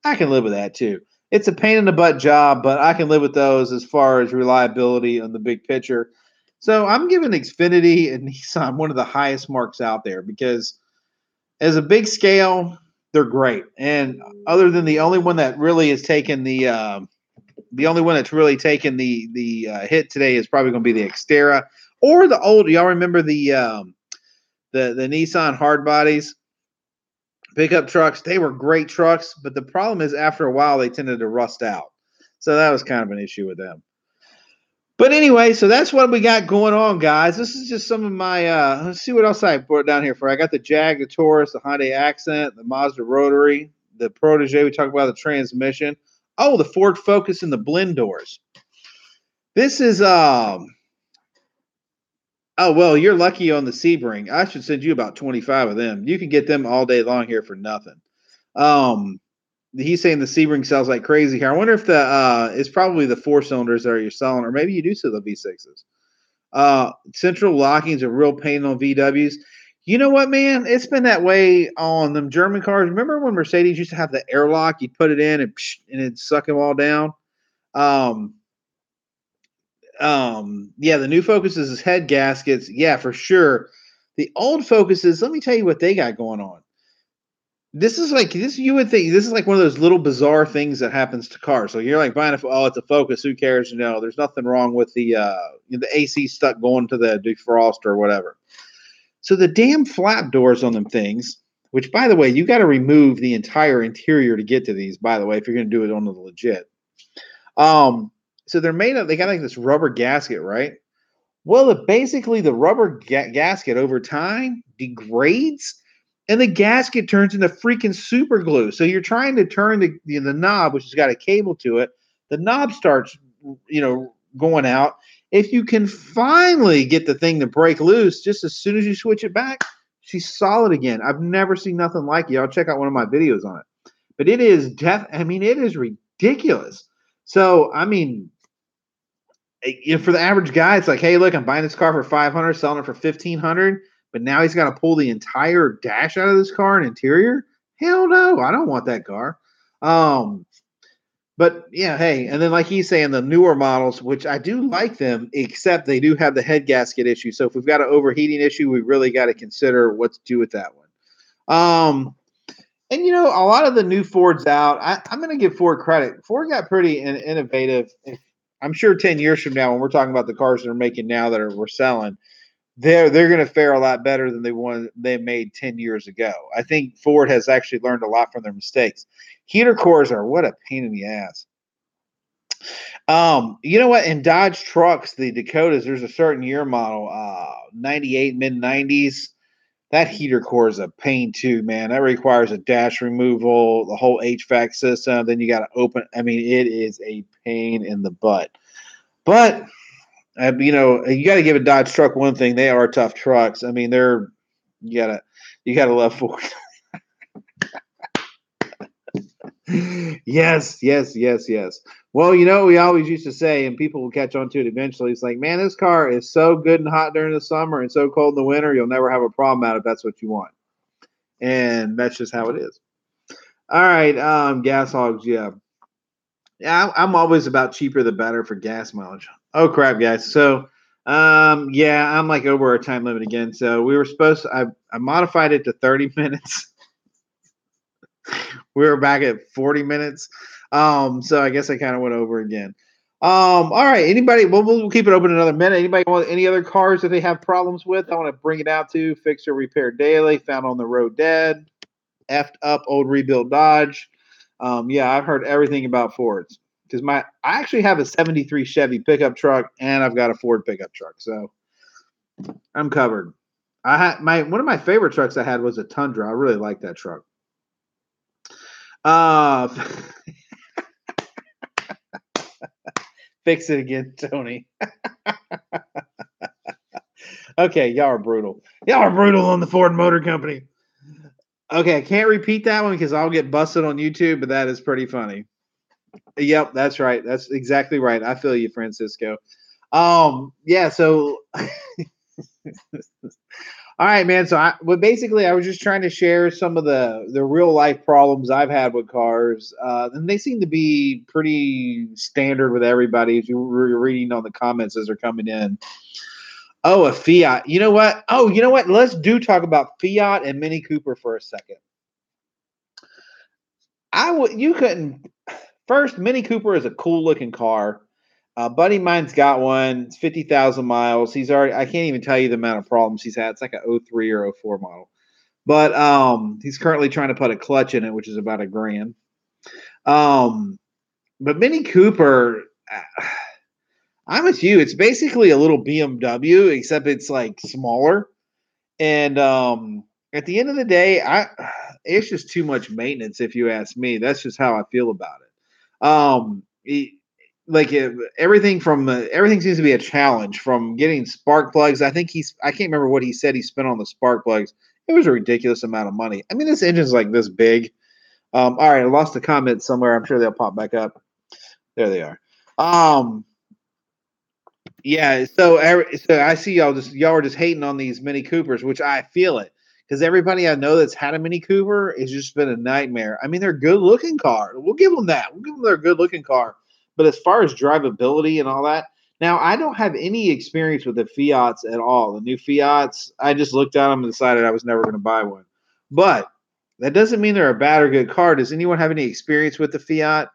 I can live with that too. It's a pain in the butt job, but I can live with those as far as reliability on the big picture. So I'm giving Xfinity and Nissan one of the highest marks out there because as a big scale, they're great. And other than the only one that really has taken the only one that's really taken the hit today is probably going to be the Xterra or the old. Y'all remember the Nissan hard bodies? Pickup trucks, they were great trucks, but the problem is after a while they tended to rust out. So that was kind of an issue with them. But anyway, so that's what we got going on, guys. This is just some of my let's see what else I brought down here for. I got the Jag, the Taurus, the Hyundai Accent, the Mazda Rotary, the Protege. We talked about the transmission. Oh, the Ford Focus and the blend doors. This is oh, well, you're lucky on the Sebring. I should send you about 25 of them. You can get them all day long here for nothing. He's saying the Sebring sells like crazy here. I wonder if it's probably the 4-cylinders that you're selling, or maybe you do sell the V6s. Central locking's a real pain on VWs. You know what, man? It's been that way on them German cars. Remember when Mercedes used to have the airlock? You put it in and it'd suck them all down. Yeah, the new Focuses is head gaskets. Yeah, for sure. The old Focuses, let me tell you what they got going on. This is like this. You would think this is like one of those little bizarre things that happens to cars. So you're like buying it's a Focus. Who cares? There's nothing wrong with the AC stuck going to the defrost or whatever. So the damn flap doors on them things, which by the way, you got to remove the entire interior to get to these. By the way, if you're going to do it on the legit. So they're made of. They got like this rubber gasket, right? Well, basically the rubber gasket over time degrades. And the gasket turns into freaking super glue. So you're trying to turn the knob, which has got a cable to it. The knob starts, going out. If you can finally get the thing to break loose, just as soon as you switch it back, she's solid again. I've never seen nothing like it. I'll check out one of my videos on it. But it is it is ridiculous. So, for the average guy, it's like, hey, look, I'm buying this car for $500, selling it for $1,500. But now he's got to pull the entire dash out of this car and interior. Hell no, I don't want that car. But yeah, hey, and then like he's saying, the newer models, which I do like them, except they do have the head gasket issue. So if we've got an overheating issue, we really got to consider what to do with that one. And a lot of the new Fords out, I'm going to give Ford credit. Ford got pretty innovative. I'm sure 10 years from now, when we're talking about the cars they're making now that we're selling, they're going to fare a lot better than they made 10 years ago. I think Ford has actually learned a lot from their mistakes. Heater cores are what a pain in the ass. You know what? In Dodge trucks, the Dakotas, there's a certain year model, 98, mid 90s. That heater core is a pain too, man. That requires a dash removal, the whole HVAC system. Then you got to open. It is a pain in the butt. But You know, you got to give a Dodge truck one thing. They are tough trucks. I mean, you gotta you gotta love Ford. Yes, yes, yes, yes. Well, you know, we always used to say, and people will catch on to it eventually. It's like, man, this car is so good and hot during the summer and so cold in the winter, you'll never have a problem out if that's what you want. And that's just how it is. All right, gas hogs, yeah. Yeah, I'm always about cheaper the better for gas mileage. Oh crap, guys. So yeah, I'm like over our time limit again. So we were supposed to, I modified it to 30 minutes. We were back at 40 minutes. So I guess I kind of went over again. All right. Anybody, we'll keep it open another minute. Anybody want any other cars that they have problems with? I want to bring it out to fix or repair daily, found on the road dead, effed up old rebuilt Dodge. Yeah, I've heard everything about Fords because I actually have a 73 Chevy pickup truck and I've got a Ford pickup truck. So I'm covered. I had one of my favorite trucks I had was a Tundra. I really like that truck. Uh Fix it again, Tony. Okay, y'all are brutal. Y'all are brutal on the Ford Motor Company. Okay, I can't repeat that one because I'll get busted on YouTube, but that is pretty funny. Yep, that's right. That's exactly right. I feel you, Francisco. Yeah, so all right, man. So basically I was just trying to share some of the real life problems I've had with cars. And they seem to be pretty standard with everybody as you were reading on the comments as they're coming in. Oh, a Fiat. You know what? Oh, you know what? Let's talk about Fiat and Mini Cooper for a second. You couldn't. First, Mini Cooper is a cool looking car. Buddy mine's got one. It's 50,000 miles. He's already. I can't even tell you the amount of problems he's had. It's like a 03 or 04 model. But he's currently trying to put a clutch in it, which is about $1,000. But Mini Cooper. I'm with you. It's basically a little BMW, except it's like smaller. And at the end of the day, it's just too much maintenance, if you ask me. That's just how I feel about it. Everything seems to be a challenge from getting spark plugs. I can't remember what he said he spent on the spark plugs. It was a ridiculous amount of money. I mean, this engine's like this big. All right, I lost a comment somewhere. I'm sure they'll pop back up. There they are. Yeah, so I see y'all are just hating on these Mini Coopers, which I feel it because everybody I know that's had a Mini Cooper has just been a nightmare. I mean, they're good looking car. We'll give them that. We'll give them their good looking car. But as far as drivability and all that, now I don't have any experience with the Fiats at all. The new Fiats, I just looked at them and decided I was never going to buy one. But that doesn't mean they're a bad or good car. Does anyone have any experience with the Fiat?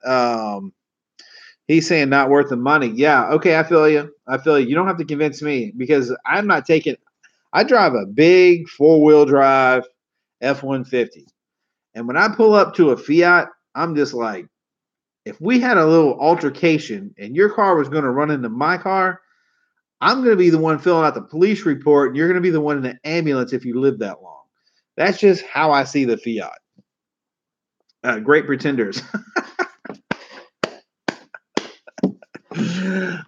He's saying not worth the money. Yeah, okay, I feel you. I feel you. You don't have to convince me because I'm not taking. I drive a big 4-wheel drive F-150, and when I pull up to a Fiat, I'm just like, if we had a little altercation and your car was going to run into my car, I'm going to be the one filling out the police report, and you're going to be the one in the ambulance if you live that long. That's just how I see the Fiat. Great pretenders.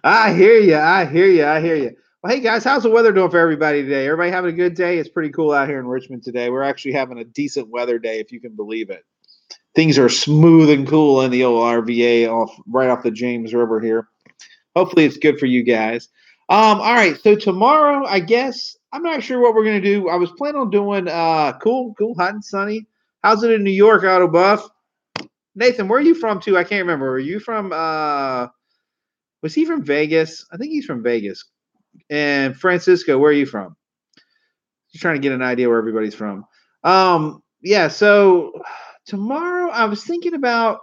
I hear you. I hear you. I hear you. Well, hey guys, how's the weather doing for everybody today? Everybody having a good day? It's pretty cool out here in Richmond today. We're actually having a decent weather day, if you can believe it. Things are smooth and cool in the old RVA right off the James River here. Hopefully, it's good for you guys. All right. So tomorrow, I guess I'm not sure what we're gonna do. I was planning on doing cool, hot and sunny. How's it in New York, Auto Buff? Nathan, where are you from too? I can't remember. Are you from was he from Vegas? I think he's from Vegas. And Francisco, where are you from? Just trying to get an idea where everybody's from. Yeah, so tomorrow I was thinking about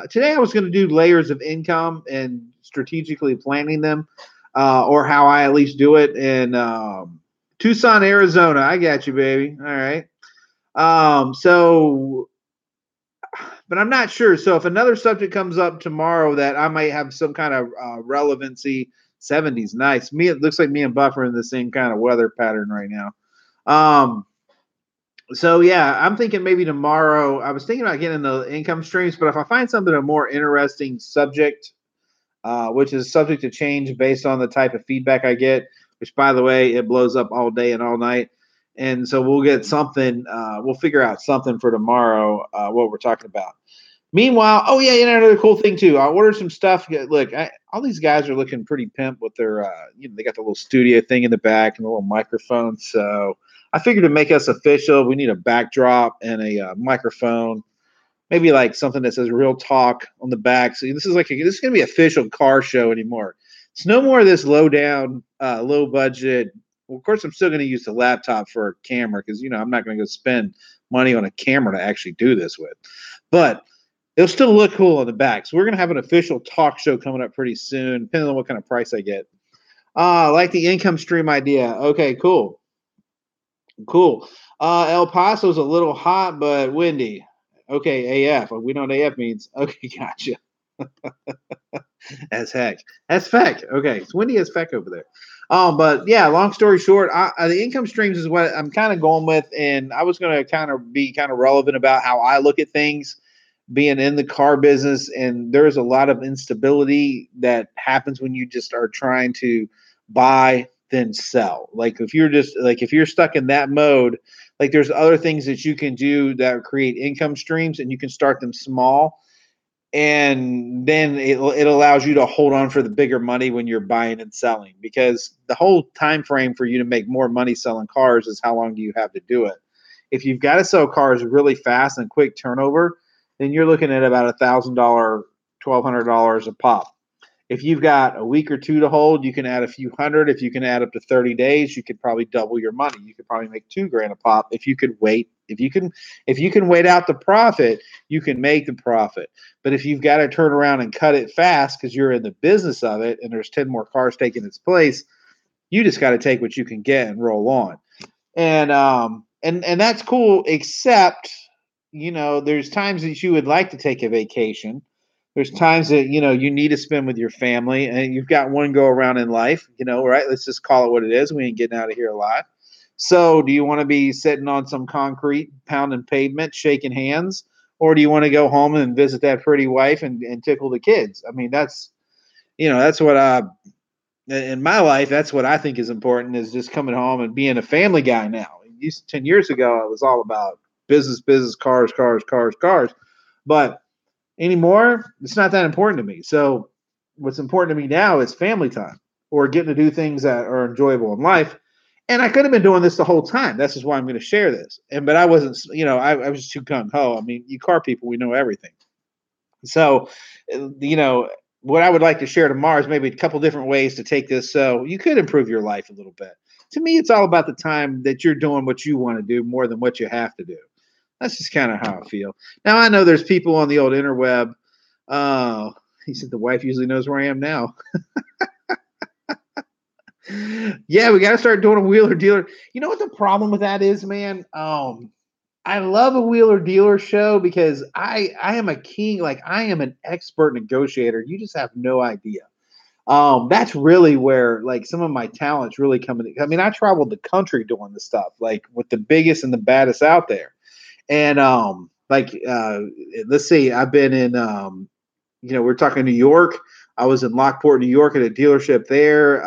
today I was going to do layers of income and strategically planning them, or how I at least do it in Tucson, Arizona. I got you, baby. All right. So but I'm not sure. So if another subject comes up tomorrow that I might have some kind of relevancy, 70s, nice. It looks like me and Buff are in the same kind of weather pattern right now. So yeah, I'm thinking maybe tomorrow. I was thinking about getting the income streams, but if I find something a more interesting subject, which is subject to change based on the type of feedback I get, which, by the way, it blows up all day and all night. And so we'll get something, we'll figure out something for tomorrow, what we're talking about. Meanwhile, oh yeah, another cool thing too. I ordered some stuff. Look, all these guys are looking pretty pimp with their, they got the little studio thing in the back and a little microphone. So I figured to make us official, we need a backdrop and a microphone, maybe like something that says "Real Talk" on the back. So this is this is gonna be an official car show anymore. It's no more of this low down, low budget. Well, of course, I'm still going to use the laptop for a camera because I'm not going to go spend money on a camera to actually do this with. But it'll still look cool on the back. So we're going to have an official talk show coming up pretty soon, depending on what kind of price I get. I like the income stream idea. Okay, cool. Cool. El Paso's a little hot, but windy. Okay, AF. We know what AF means. Okay, gotcha. As heck. As feck. Okay, it's windy as feck over there. But yeah, long story short, the income streams is what I'm kind of going with, and I was going to kind of be kind of relevant about how I look at things being in the car business, and there's a lot of instability that happens when you just are trying to buy then sell. Like if you're stuck in that mode, like there's other things that you can do that create income streams, and you can start them small, and then it allows you to hold on for the bigger money when you're buying and selling, because the whole time frame for you to make more money selling cars is how long do you have to do it. If you've got to sell cars really fast and quick turnover, then you're looking at about $1,000, $1,200 a pop. If you've got a week or two to hold, you can add a few hundred. If you can add up to 30 days, you could probably double your money. You could probably make $2,000 a pop if you could wait. If you can wait out the profit, you can make the profit. But if you've got to turn around and cut it fast because you're in the business of it and there's 10 more cars taking its place, you just got to take what you can get and roll on. And that's cool, except there's times that you would like to take a vacation. There's times that you need to spend with your family, and you've got one go around in life, right? Let's just call it what it is. We ain't getting out of here alive. So do you want to be sitting on some concrete, pounding pavement, shaking hands, or do you want to go home and visit that pretty wife and tickle the kids? I mean, that's what in my life, that's what I think is important, is just coming home and being a family guy now. 10 years ago, I was all about business, cars, cars, cars, cars. But anymore, it's not that important to me. So what's important to me now is family time or getting to do things that are enjoyable in life. And I could have been doing this the whole time. That's just why I'm going to share this. But I wasn't, I was too gung ho. I mean, you car people, we know everything. So, what I would like to share tomorrow is maybe a couple different ways to take this so you could improve your life a little bit. To me, it's all about the time that you're doing what you want to do more than what you have to do. That's just kind of how I feel. Now, I know there's people on the old interweb. He said the wife usually knows where I am now. Yeah, we got to start doing a wheeler dealer. You know what the problem with that is, man? I love a wheeler dealer show because I am a king. Like, I am an expert negotiator. You just have no idea. That's really where like some of my talents really come in. I mean, I traveled the country doing this stuff, like with the biggest and the baddest out there. And let's see, I've been in we're talking New York. I was in Lockport, New York at a dealership there.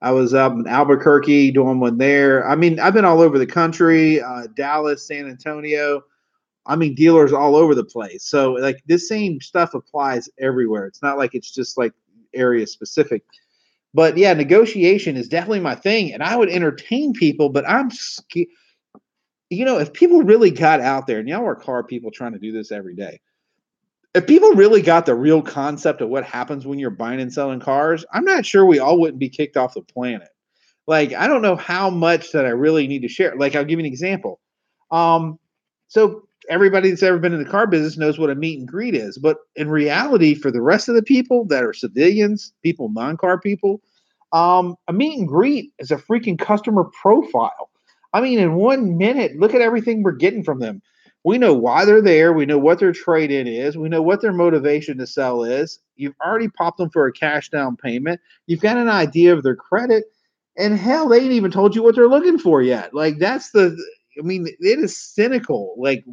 I was up in Albuquerque doing one there. I mean, I've been all over the country, Dallas, San Antonio. I mean, dealers all over the place. So like this same stuff applies everywhere. It's not like it's just like area specific. But yeah, negotiation is definitely my thing. And I would entertain people, but I'm scared. If people really got out there, and y'all are car people trying to do this every day, if people really got the real concept of what happens when you're buying and selling cars, I'm not sure we all wouldn't be kicked off the planet. Like, I don't know how much that I really need to share. Like, I'll give you an example. So everybody that's ever been in the car business knows what a meet and greet is. But in reality, for the rest of the people that are civilians, people, non-car people, a meet and greet is a freaking customer profile. I mean, in 1 minute, look at everything we're getting from them. We know why they're there. We know what their trade-in is. We know what their motivation to sell is. You've already popped them for a cash down payment. You've got an idea of their credit. And hell, they ain't even told you what they're looking for yet. Like, it is cynical. Like,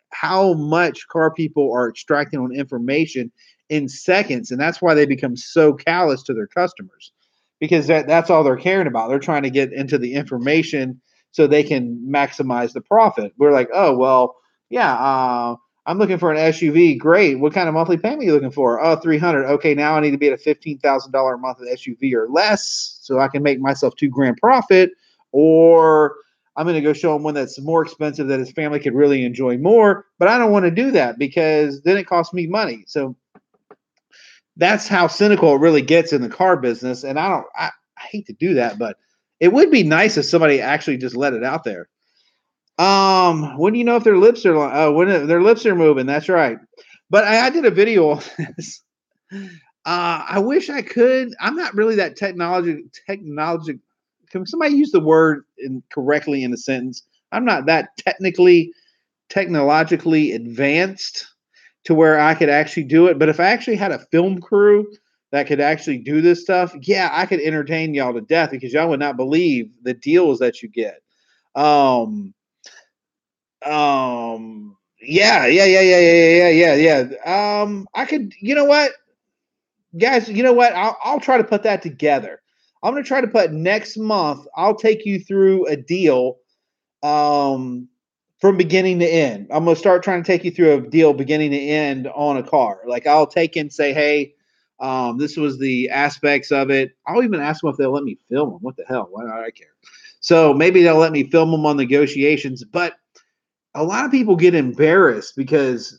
how much car people are extracting on information in seconds. And that's why they become so callous to their customers, because that's all they're caring about. They're trying to get into the information so they can maximize the profit. We're like, oh, well, yeah, I'm looking for an SUV. Great. What kind of monthly payment are you looking for? Oh, 300. Okay, now I need to be at a $15,000 a month SUV or less so I can make myself $2,000 profit. Or I'm going to go show them one that's more expensive that his family could really enjoy more. But I don't want to do that because then it costs me money. So that's how cynical it really gets in the car business. And I hate to do that, but it would be nice if somebody actually just let it out there. When do you know if their lips are when their lips are moving? That's right. But I did a video on this. I wish I could. I'm not really that technology. Can somebody use the word correctly in a sentence? I'm not that technologically advanced to where I could actually do it. But if I actually had a film crew that could actually do this stuff, yeah, I could entertain y'all to death because y'all would not believe the deals that you get. Yeah. I could, you know what, guys, you know what? I'll try to put that together. I'm going to try to put next month. I'll take you through a deal, from beginning to end. I'm going to start trying to take you through a deal beginning to end on a car. Like I'll take and say, hey, this was the aspects of it. I'll even ask them if they'll let me film them. What the hell? Why do I care? So maybe they'll let me film them on negotiations, but a lot of people get embarrassed because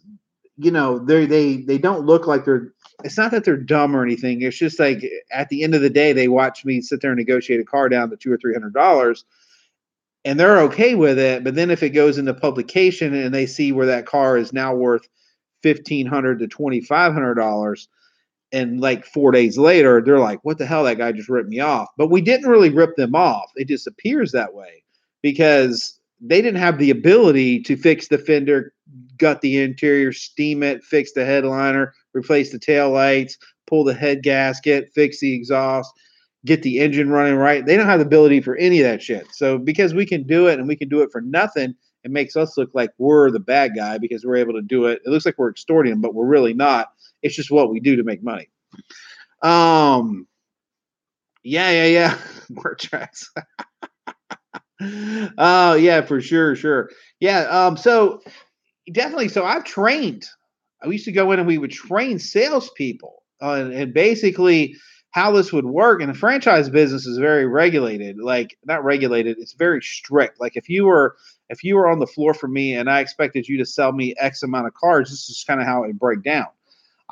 they don't look like they're. It's not that they're dumb or anything. It's just like at the end of the day, they watch me sit there and negotiate a car down to $200 or $300, and they're okay with it. But then if it goes into publication and they see where that car is now worth $1,500 to $2,500, and like 4 days later, they're like, "What the hell? That guy just ripped me off." But we didn't really rip them off. It just appears that way because they didn't have the ability to fix the fender, gut the interior, steam it, fix the headliner, replace the tail lights, pull the head gasket, fix the exhaust, get the engine running right. They don't have the ability for any of that shit. So because we can do it and we can do it for nothing, it makes us look like we're the bad guy because we're able to do it. It looks like we're extorting them, but we're really not. It's just what we do to make money. Yeah. More tracks. Oh yeah, for sure. Yeah. So definitely. So I've trained. I used to go in and we would train salespeople, and basically how this would work. And the franchise business is very regulated. Like not regulated, it's very strict. Like if you were on the floor for me and I expected you to sell me X amount of cars, this is kind of how it would break down.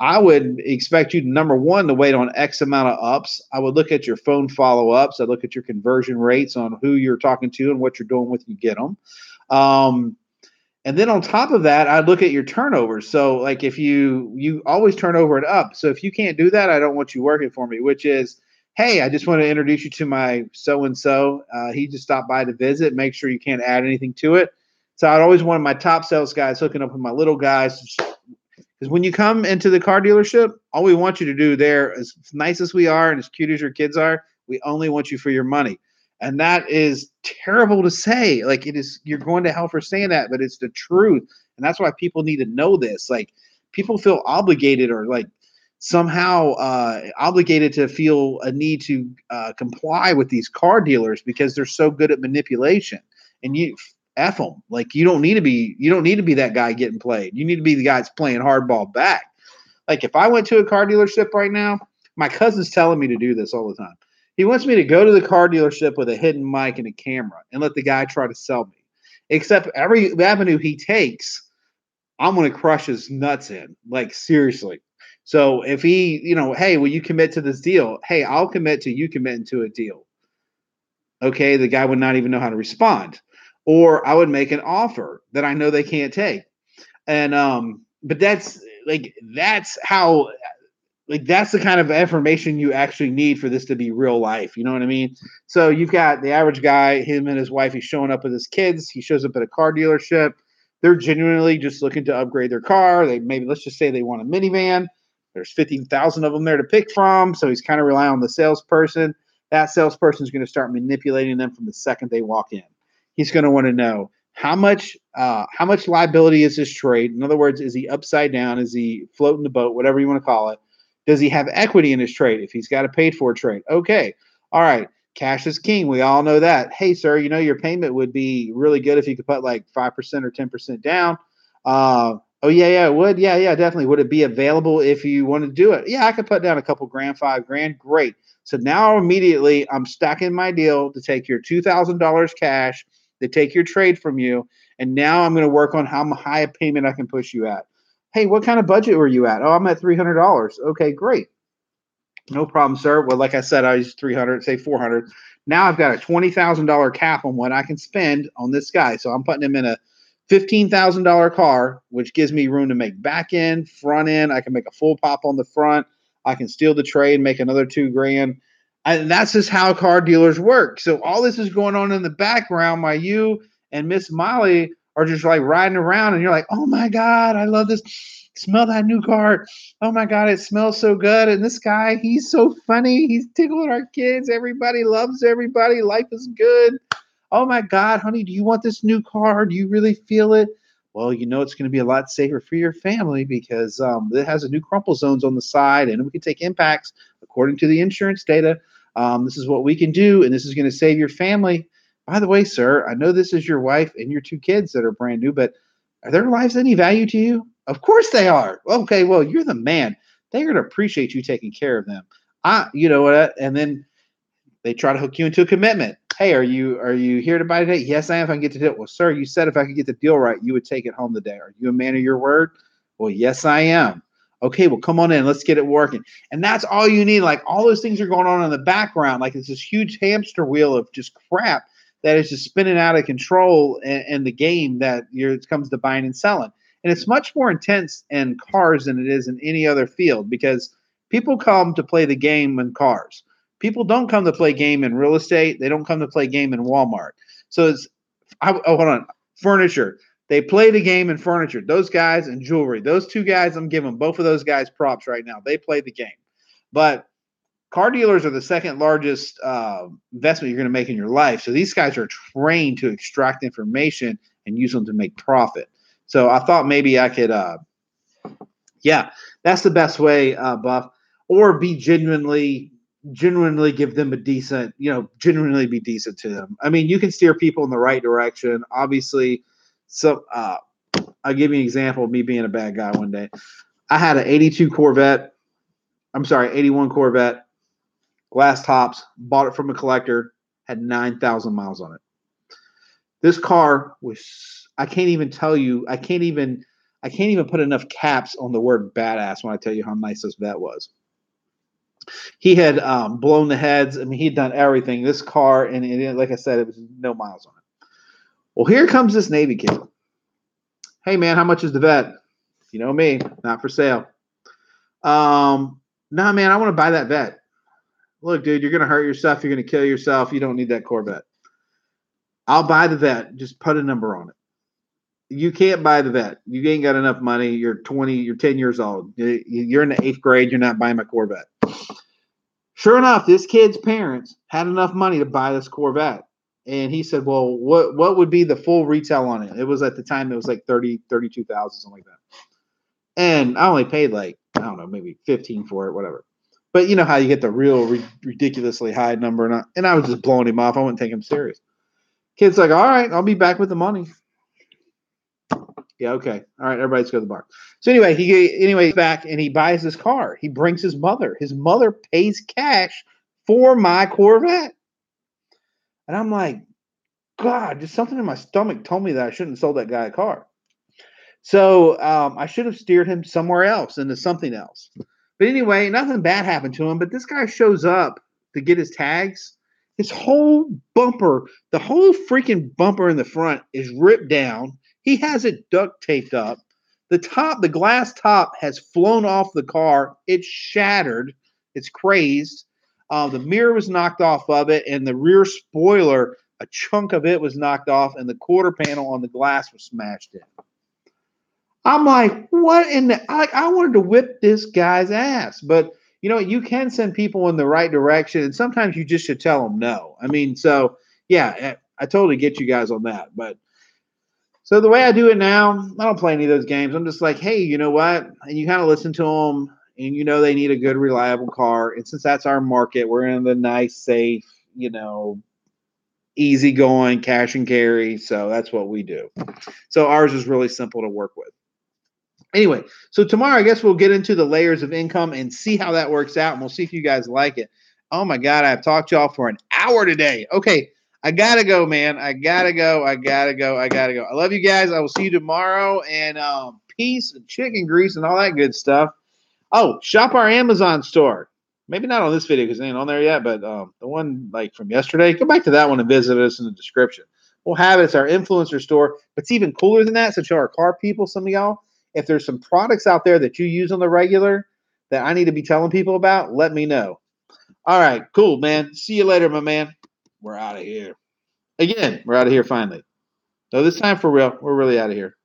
I would expect you to, number one, to wait on X amount of ups. I would look at your phone follow-ups. I'd look at your conversion rates on who you're talking to and what you're doing with you get them. And then on top of that, I'd look at your turnovers. So like if you always turn over and up. So if you can't do that, I don't want you working for me, which is, hey, I just want to introduce you to my so-and-so. He just stopped by to visit. Make sure you can't add anything to it. So I'd always want my top sales guys hooking up with my little guys. Because when you come into the car dealership, all we want you to do there, as nice as we are and as cute as your kids are, we only want you for your money. And that is terrible to say. Like it is, you're going to hell for saying that, but it's the truth. And that's why people need to know this. Like people feel obligated or like somehow obligated to feel a need to comply with these car dealers because they're so good at manipulation. And you F them. Like you don't need to be that guy getting played. You need to be the guy that's playing hardball back. Like if I went to a car dealership right now, my cousin's telling me to do this all the time. He wants me to go to the car dealership with a hidden mic and a camera and let the guy try to sell me. Except every avenue he takes, I'm going to crush his nuts in. Like seriously. So if he, hey, will you commit to this deal? Hey, I'll commit to you committing to a deal. Okay, the guy would not even know how to respond. Or I would make an offer that I know they can't take. And but that's how that's the kind of information you actually need for this to be real life. You know what I mean? So you've got the average guy, him and his wife, he's showing up with his kids. He shows up at a car dealership. They're genuinely just looking to upgrade their car. Let's just say they want a minivan. There's 15,000 of them there to pick from. So he's kind of relying on the salesperson. That salesperson is going to start manipulating them from the second they walk in. He's going to want to know, How much liability is this trade? In other words, is he upside down? Is he floating the boat? Whatever you want to call it. Does he have equity in his trade? If he's got a paid for trade, okay, all right. Cash is king. We all know that. Hey, sir, you know your payment would be really good if you could put like 5% or 10% down. Oh yeah, it would. Yeah, definitely. Would it be available if you want to do it? Yeah, I could put down a couple grand, 5 grand. Great. So now immediately I'm stacking my deal to take your $2,000 cash, to take your trade from you, and now I'm going to work on how high a payment I can push you at. Hey, what kind of budget were you at? Oh, I'm at $300. Okay, great. No problem, sir. Well, like I said, I used 300, say 400. Now I've got a $20,000 cap on what I can spend on this guy. So I'm putting him in a $15,000 car, which gives me room to make back end, front end. I can make a full pop on the front. I can steal the trade, make another 2 grand. And that's just how car dealers work. So all this is going on in the background. My you and Miss Molly are just like riding around, and you're like, oh my God, I love this. Smell that new car. Oh my God, it smells so good. And this guy, he's so funny. He's tickling our kids. Everybody loves everybody. Life is good. Oh my God, honey, do you want this new car? Do you really feel it? Well, you know it's going to be a lot safer for your family because it has a new crumple zones on the side, and we can take impacts according to the insurance data. This is what we can do, and this is going to save your family. By the way, sir, I know this is your wife and your 2 kids that are brand new, but are their lives any value to you? Of course they are. Okay, well, you're the man. They're going to appreciate you taking care of them. You know what? And then they try to hook you into a commitment. Hey, are you here to buy today? Yes, I am. If I can get the deal. Well, sir, you said if I could get the deal right, you would take it home today. Are you a man of your word? Well, yes, I am. Okay, well, come on in. Let's get it working. And that's all you need. Like all those things are going on in the background. Like it's this huge hamster wheel of just crap that is just spinning out of control in the game that it comes to buying and selling. And it's much more intense in cars than it is in any other field because people come to play the game in cars. People don't come to play game in real estate. They don't come to play game in Walmart. So hold on, furniture. They play the game in furniture. Those guys and jewelry. Those 2 guys, I'm giving both of those guys props right now. They play the game. But car dealers are the second largest investment you're going to make in your life. So these guys are trained to extract information and use them to make profit. So I thought maybe I could, that's the best way, Buff, or be genuinely give them a decent, genuinely be decent to them. I mean, you can steer people in the right direction. Obviously, so I'll give you an example of me being a bad guy one day. I had an 81 Corvette, glass tops, bought it from a collector, had 9,000 miles on it. This car was, I can't even put enough caps on the word badass when I tell you how nice this vet was. He had blown the heads. I mean, he'd done everything. This car, and like I said, it was no miles on it. Well, here comes this Navy kid. Hey, man, how much is the vet? You know me, not for sale. Nah, man, I want to buy that vet. Look, dude, you're going to hurt yourself. You're going to kill yourself. You don't need that Corvette. I'll buy the vet. Just put a number on it. You can't buy the vet. You ain't got enough money. You're 20. You're 10 years old. You're in the 8th grade. You're not buying my Corvette. Sure enough, this kid's parents had enough money to buy this Corvette. And he said, well, what would be the full retail on it? It was at the time, it was like 32,000, something like that. And I only paid like, I don't know, maybe 15 for it, whatever. But you know how you get the real ridiculously high number. And I was just blowing him off. I wouldn't take him serious. Kid's like, all right, I'll be back with the money. Yeah, okay. All right, everybody's go to the bar. So anyway, back and he buys this car. He brings his mother. His mother pays cash for my Corvette. And I'm like, God, just something in my stomach told me that I shouldn't have sold that guy a car. So I should have steered him somewhere else into something else. But anyway, nothing bad happened to him. But this guy shows up to get his tags. His whole bumper, the whole freaking bumper in the front is ripped down. He has it duct taped up. The glass top has flown off the car. It's shattered. It's crazed. The mirror was knocked off of it, and the rear spoiler, a chunk of it was knocked off, and the quarter panel on the glass was smashed in. I'm like, what in the? I wanted to whip this guy's ass, but you know, you can send people in the right direction, and sometimes you just should tell them no. I mean, so yeah, I totally get you guys on that, but So the way I do it now, I don't play any of those games. I'm just like, hey, you know what? And you kind of listen to them, and you know they need a good, reliable car. And since that's our market, we're in the nice, safe, easygoing cash and carry. So that's what we do. So ours is really simple to work with. Anyway, so tomorrow I guess we'll get into the layers of income and see how that works out, and we'll see if you guys like it. Oh my God, I've talked to y'all for an hour today. Okay, I gotta go, man. I gotta go. I love you guys. I will see you tomorrow, and peace and chicken grease and all that good stuff. Oh, shop our Amazon store. Maybe not on this video because it ain't on there yet, but the one like from yesterday, go back to that one and visit us in the description. We'll have it. It's our influencer store. But it's even cooler than that. So to our car people, some of y'all, if there's some products out there that you use on the regular that I need to be telling people about, let me know. All right, cool, man. See you later, my man. We're out of here. Again, we're out of here finally. So this time for real, we're really out of here.